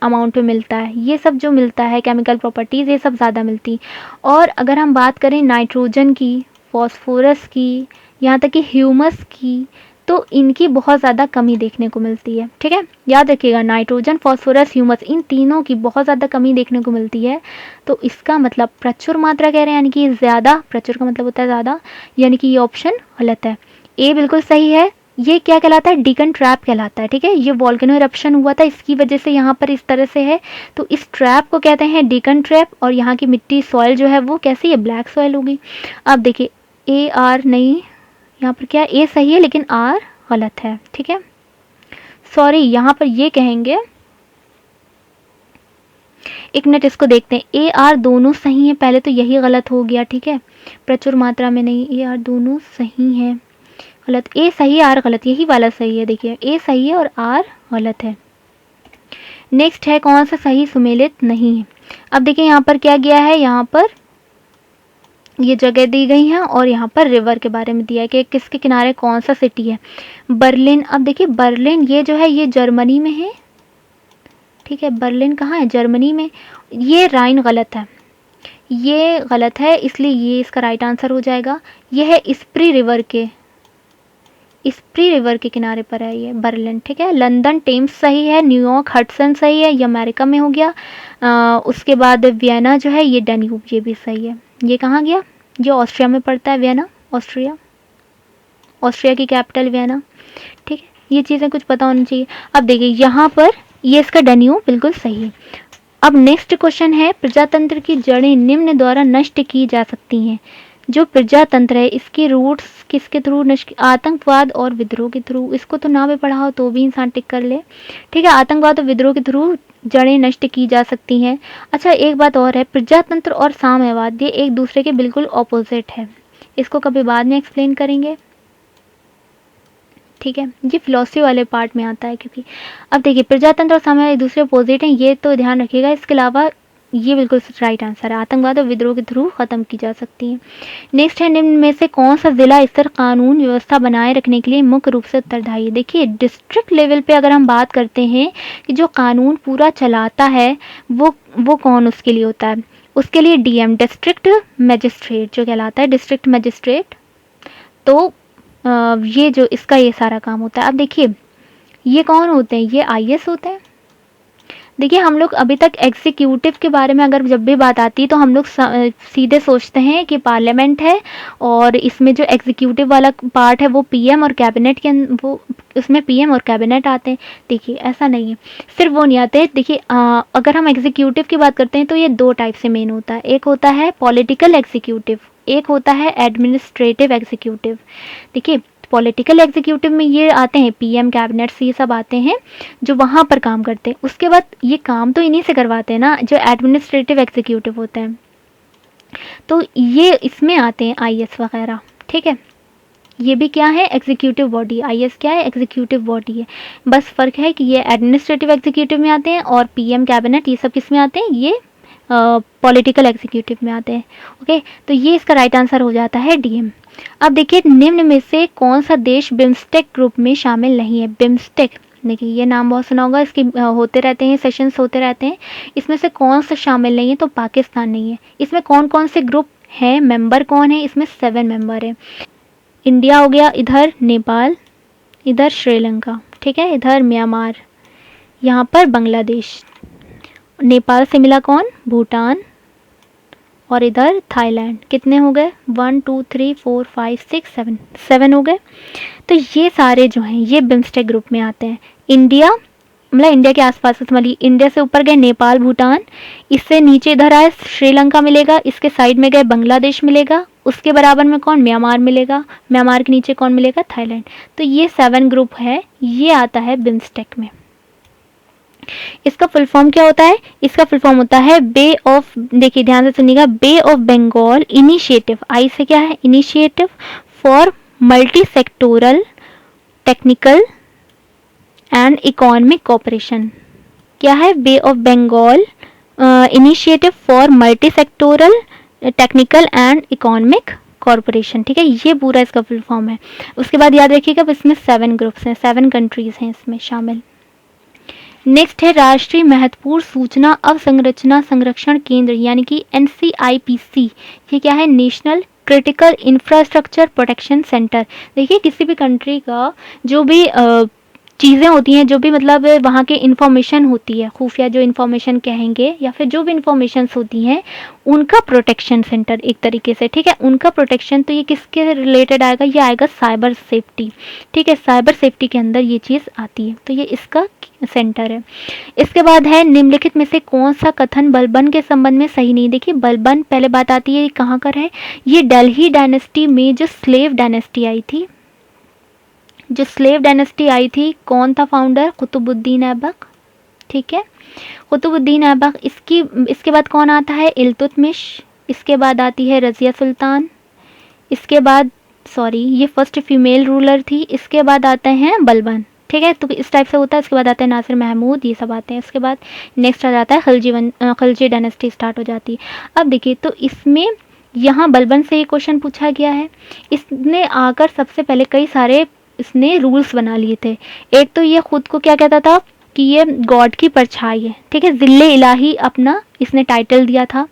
अमाउंट में मिलता है। ये सब जो मिलता है केमिकल प्रॉपर्टीज़ ये सब ज़्यादा मिलती। और अगर हम बात करें नाइट्रोजन की, फॉस्फोरस की, यहाँ तक कि ह्यूमस की, तो इनकी बहुत ज़्यादा कमी देखने को मिलती है, ठीक है। याद रखिएगा नाइट्रोजन, फॉस्फोरस, ह्यूमस, इन तीनों की बहुत ज़्यादा कमी देखने को मिलती है। तो इसका मतलब प्रचुर मात्रा कह रहे हैं, यानी कि ज़्यादा, प्रचुर का मतलब होता है ज़्यादा, यानी कि ये ऑप्शन गलत है। ए बिल्कुल सही है। ये क्या कहलाता है, डीकन ट्रैप कहलाता है, ठीक है। ये वॉल्केनो इरप्शन हुआ था, इसकी वजह से यहाँ पर इस तरह से है, तो इस ट्रैप को कहते हैं डीकन ट्रैप। और यहाँ की मिट्टी, सॉइल जो है वो कैसी है, ब्लैक सॉइल होगी। अब देखिए ए आर नहीं, यहाँ पर क्या ए सही है लेकिन आर गलत है, ठीक है, सॉरी यहाँ पर ये कहेंगे, एक मिनट इसको देखते हैं। ए आर दोनों सही हैं, पहले तो यही गलत हो गया, ठीक है, प्रचुर मात्रा में नहीं, ए आर दोनों सही हैं, गलत, ए सही है आर गलत, यही वाला सही है। देखिए ए सही है और आर गलत है। नेक्स्ट है कौन सा सही सुमेलित नहीं है। अब देखिए यहाँ पर क्या गया है, यहाँ पर ये जगह दी गई है और यहाँ पर रिवर के बारे में दिया है कि किसके किनारे कौन सा सिटी है, बर्लिन। अब देखिए बर्लिन ये जो है ये जर्मनी में है, ठीक है, बर्लिन कहाँ है, जर्मनी में। ये राइन गलत है, ये गलत है, इसलिए ये इसका राइट आंसर हो जाएगा। ये है स्प्री रिवर के किनारे पर है ये बर्लिन, ठीक है। लंदन टेम्स सही है, न्यूयॉर्क हडसन सही है, ये अमेरिका में हो गया। उसके बाद वियना जो है ये डेन्यूब, ये भी सही है। ये कहाँ गया, ये ऑस्ट्रिया में पड़ता है, वियना ऑस्ट्रिया की कैपिटल वियना, ठीक है। ये चीज़ें कुछ पता होनी चाहिए। अब देखिए यहाँ पर ये इसका डेन्यूब बिल्कुल सही है। अब नेक्स्ट क्वेश्चन है प्रजातंत्र की जड़ें निम्न द्वारा नष्ट की जा सकती हैं। जो प्रजातंत्र है इसके रूट्स किसके थ्रू नष्ट, आतंकवाद और विद्रोह के थ्रू। इसको तो ना भी पढ़ा हो तो भी इंसान टिक कर ले, ठीक है। आतंकवाद और विद्रोह के थ्रू जड़ें नष्ट की जा सकती हैं। अच्छा एक बात और है, प्रजातंत्र और साम्यवाद ये एक दूसरे के बिल्कुल ऑपोजिट है, इसको कभी बाद में एक्सप्लेन करेंगे। ठीक है, ये फिलॉसफी वाले पार्ट में आता है क्योंकि अब देखिए प्रजातंत्र और साम्यवाद एक दूसरे अपोजिट हैं, ये तो ध्यान रखिएगा। इसके अलावा ये बिल्कुल राइट आंसर है, आतंकवाद और विद्रोह के थ्रू खत्म की जा सकती है। नेक्स्ट है, निम्न में से कौन सा जिला स्तर कानून व्यवस्था बनाए रखने के लिए मुख्य रूप से उत्तरदायी है? देखिए डिस्ट्रिक्ट लेवल पे अगर हम बात करते हैं कि जो कानून पूरा चलाता है वो कौन उसके लिए होता है? उसके लिए डीएम, डिस्ट्रिक्ट मजिस्ट्रेट जो कहलाता है, डिस्ट्रिक्ट मजिस्ट्रेट। तो ये जो इसका ये सारा काम होता है। अब देखिए ये कौन होते हैं? ये आईएएस होते हैं। देखिए हम लोग अभी तक एग्जीक्यूटिव के बारे में अगर जब भी बात आती है तो हम लोग सीधे सोचते हैं कि पार्लियामेंट है और इसमें जो एग्जीक्यूटिव वाला पार्ट है वो पीएम और कैबिनेट के वो उसमें पीएम और कैबिनेट आते हैं। देखिए ऐसा नहीं है, सिर्फ वो नहीं आते। देखिए अगर हम एग्जीक्यूटिव की बात करते हैं तो ये दो टाइप से मेन होता है, एक होता है पॉलिटिकल एग्जीक्यूटिव, एक होता है एडमिनिस्ट्रेटिव एग्जीक्यूटिव। देखिए पॉलिटिकल एग्जीक्यूटिव में ये आते हैं पीएम, कैबिनेट, ये सब आते हैं जो वहाँ पर काम करते हैं। उसके बाद ये काम तो इन्हीं से करवाते हैं ना, जो एडमिनिस्ट्रेटिव एग्जीक्यूटिव होते हैं, तो ये इसमें आते हैं आईएएस वगैरह। ठीक है, ये भी क्या है? Executive body. आईएएस क्या है? एग्जीक्यूटिव बॉडी है। बस फ़र्क है कि ये एडमिनिस्ट्रेटिव एग्जीक्यूटिव में आते हैं और पीएम, कैबिनेट, ये सब किस में आते हैं? ये पॉलिटिकल एग्जीक्यूटिव में आते हैं। ओके, तो ये इसका राइट आंसर हो जाता है डीएम। अब देखिए निम्न में से कौन सा देश बिम्स्टेक ग्रुप में शामिल नहीं है? बिम्स्टेक, देखिए ये नाम बहुत सुना होगा, इसकी होते रहते हैं, सेशंस होते रहते हैं। इसमें से कौन सा शामिल नहीं है? तो पाकिस्तान नहीं है। इसमें कौन कौन से ग्रुप हैं, मेंबर कौन है? इसमें 7 मेंबर है। इंडिया हो गया, इधर नेपाल, इधर श्रीलंका, ठीक है, इधर म्यांमार, यहाँ पर बांग्लादेश, नेपाल से मिला कौन? भूटान, और इधर थाईलैंड। कितने हो गए? 1 2 3 4 5 6 7, 7 हो गए। तो ये सारे जो हैं ये बिम्स्टेक ग्रुप में आते हैं। इंडिया मतलब इंडिया के आसपास, मतलब इंडिया से ऊपर गए नेपाल, भूटान, इससे नीचे इधर आए श्रीलंका मिलेगा, इसके साइड में गए बांग्लादेश मिलेगा, उसके बराबर में कौन? म्यांमार मिलेगा, म्यांमार के नीचे कौन मिलेगा? थाईलैंड। तो ये 7 ग्रुप है, ये आता है बिम्स्टेक में। इसका फुल फॉर्म क्या होता है? इसका फुल फॉर्म होता है बे ऑफ, देखिए ध्यान से सुनिएगा, bay of Bengal initiative. I से क्या है? Initiative for multi sectoral technical and economic cooperation. क्या है? Bay of Bengal initiative for multi sectoral technical and economic corporation. ठीक है, ये पूरा इसका फुल फॉर्म है। उसके बाद याद रखिएगा इसमें 7 ग्रुप्स हैं, 7 कंट्रीज हैं इसमें शामिल। नेक्स्ट है राष्ट्रीय महत्वपूर्ण सूचना अवसंरचना संरक्षण केंद्र, यानी कि NCIPC। ये क्या है? National critical infrastructure protection centre. देखिए किसी भी कंट्री का जो भी चीज़ें होती हैं, जो भी मतलब वहाँ के इंफॉर्मेशन होती है, खुफिया जो इंफॉर्मेशन कहेंगे या फिर जो भी इंफॉर्मेशंस होती हैं, उनका प्रोटेक्शन सेंटर एक तरीके से। ठीक है, उनका प्रोटेक्शन। तो ये किसके रिलेटेड आएगा? ये आएगा साइबर सेफ्टी। ठीक है, साइबर सेफ्टी के अंदर ये चीज़ आती है, तो ये इसका सेंटर है। इसके बाद है निम्नलिखित में से कौन सा कथन बलबन के संबंध में सही नहीं? देखिए बलबन पहले बात आती है कहाँ कर है? ये दिल्ली डायनेस्टी में जो स्लेव डायनेस्टी आई थी, जो स्लेव डायनेस्टी आई थी, कौन था फाउंडर? कुतुबुद्दीन ऐबक। ठीक है, कुतुबुद्दीन ऐबक। इसके बाद कौन आता है? इल्तुतमिश। इसके बाद आती है रज़िया सुल्तान। इसके बाद ये फर्स्ट फीमेल रूलर थी। इसके बाद आते हैं बलबन। ठीक है, तो इस टाइप से होता है। इसके बाद आते हैं नासिर महमूद, ये सब आते हैं। इसके बाद नेक्स्ट आ जाता है खिलजी डायनेस्टी स्टार्ट हो जाती है। अब देखिए तो इसमें यहाँ बलबन से ये क्वेश्चन पूछा गया है। इसने आकर सबसे पहले कई सारे इसने रूल्स बना लिए थे। एक तो ये खुद को क्या कहता था कि ये गॉड की परछाई है। ठीक है, जिल्ले इलाही अपना इसने टाइटल दिया था,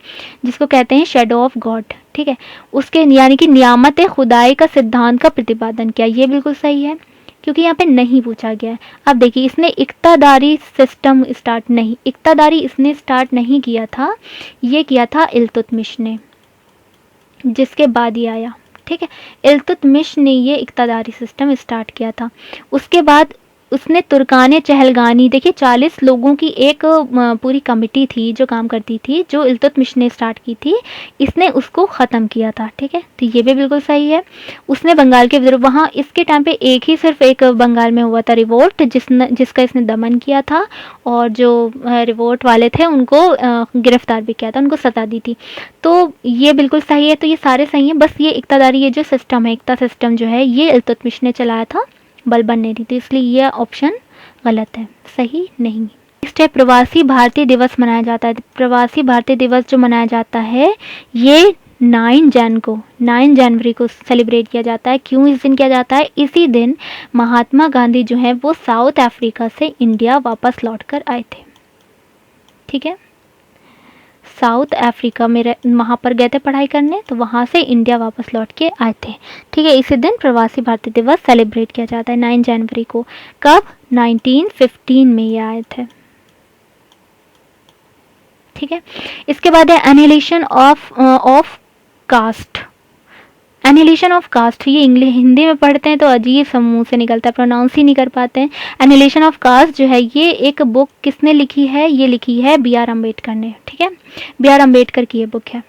जिसको कहते हैं शेडो ऑफ गॉड। ठीक है, उसके यानी कि नियामत खुदाई का सिद्धांत का प्रतिपादन किया। ये बिल्कुल सही है क्योंकि यहाँ पे नहीं पूछा गया है। अब देखिए इसने इक्तादारी सिस्टम इक्तादारी इसने स्टार्ट नहीं किया था, ये किया था इल्तुतमिश ने, जिसके बाद ही आया। ठीक है, इल्तुतमिश ने ये इक्तादारी सिस्टम स्टार्ट किया था। उसके बाद उसने तुर्काने चहलगानी, देखिए 40 लोगों की एक पूरी कमेटी थी जो काम करती थी, जो इल्तुतमिश ने स्टार्ट की थी, इसने उसको ख़त्म किया था। ठीक है, तो ये भी बिल्कुल सही है। उसने बंगाल के विरुद्ध, वहाँ इसके टाइम पे सिर्फ एक बंगाल में हुआ था रिवोल्ट, जिसका इसने दमन किया था, और जो रिवोल्ट वाले थे उनको गिरफ्तार भी किया था, उनको सजा दी थी। तो ये बिल्कुल सही है। तो ये सारे सही हैं, बस ये इक्तादारी, ये जो सिस्टम है, इक्ता सिस्टम जो है, ये इल्तुतमिश ने चलाया था बल बन नहीं रही, तो इसलिए यह ऑप्शन गलत है, सही नहीं। नेक्स्ट है प्रवासी भारतीय दिवस मनाया जाता है। प्रवासी भारतीय दिवस जो मनाया जाता है ये 9 जनवरी को सेलिब्रेट किया जाता है। क्यों इस दिन किया जाता है? इसी दिन महात्मा गांधी जो है वो साउथ अफ्रीका से इंडिया वापस लौट कर आए थे। ठीक है, साउथ अफ्रीका में वहाँ पर गए थे पढ़ाई करने, तो वहाँ से इंडिया वापस लौट के आए थे। ठीक है, इसी दिन प्रवासी भारतीय दिवस सेलिब्रेट किया जाता है 9 जनवरी को। कब? 1915 में ये आए थे। ठीक है, इसके बाद है annihilation of caste. Annihilation of caste, ये इंग्लिश हिंदी में पढ़ते हैं तो अजीब समूह से निकलता है, प्रोनाउंस ही नहीं कर पाते हैं। एनिहिलेशन ऑफ कास्ट जो है ये एक बुक किसने लिखी है? ये लिखी है बी आर अम्बेडकर ने। ठीक है, बी आर अम्बेडकर की ये बुक है।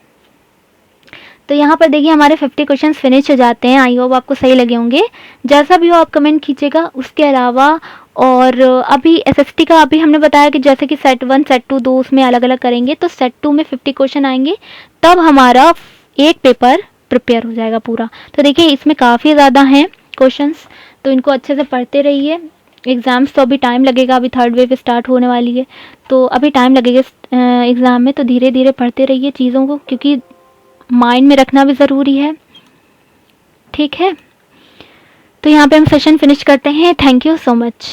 तो यहाँ पर देखिए हमारे 50 क्वेश्चन फिनिश हो जाते हैं। आई होप आपको सही लगे होंगे। जैसा भी हो आप कमेंट कीजिएगा। उसके अलावा और अभी एसएसटी का अभी हमने बताया कि जैसे कि सेट 1 सेट 2 दो उसमें अलग अलग करेंगे, तो सेट 2 में 50 क्वेश्चन आएंगे, तब हमारा एक पेपर प्रिपेयर हो जाएगा पूरा। तो देखिए इसमें काफ़ी ज़्यादा हैं क्वेश्चंस, तो इनको अच्छे से पढ़ते रहिए। एग्ज़ाम्स तो अभी टाइम लगेगा, अभी थर्ड वेव स्टार्ट होने वाली है, तो अभी टाइम लगेगा एग्ज़ाम में, तो धीरे धीरे पढ़ते रहिए चीज़ों को, क्योंकि माइंड में रखना भी ज़रूरी है। ठीक है, तो यहाँ पे हम सेशन फिनिश करते हैं। Thank you so much.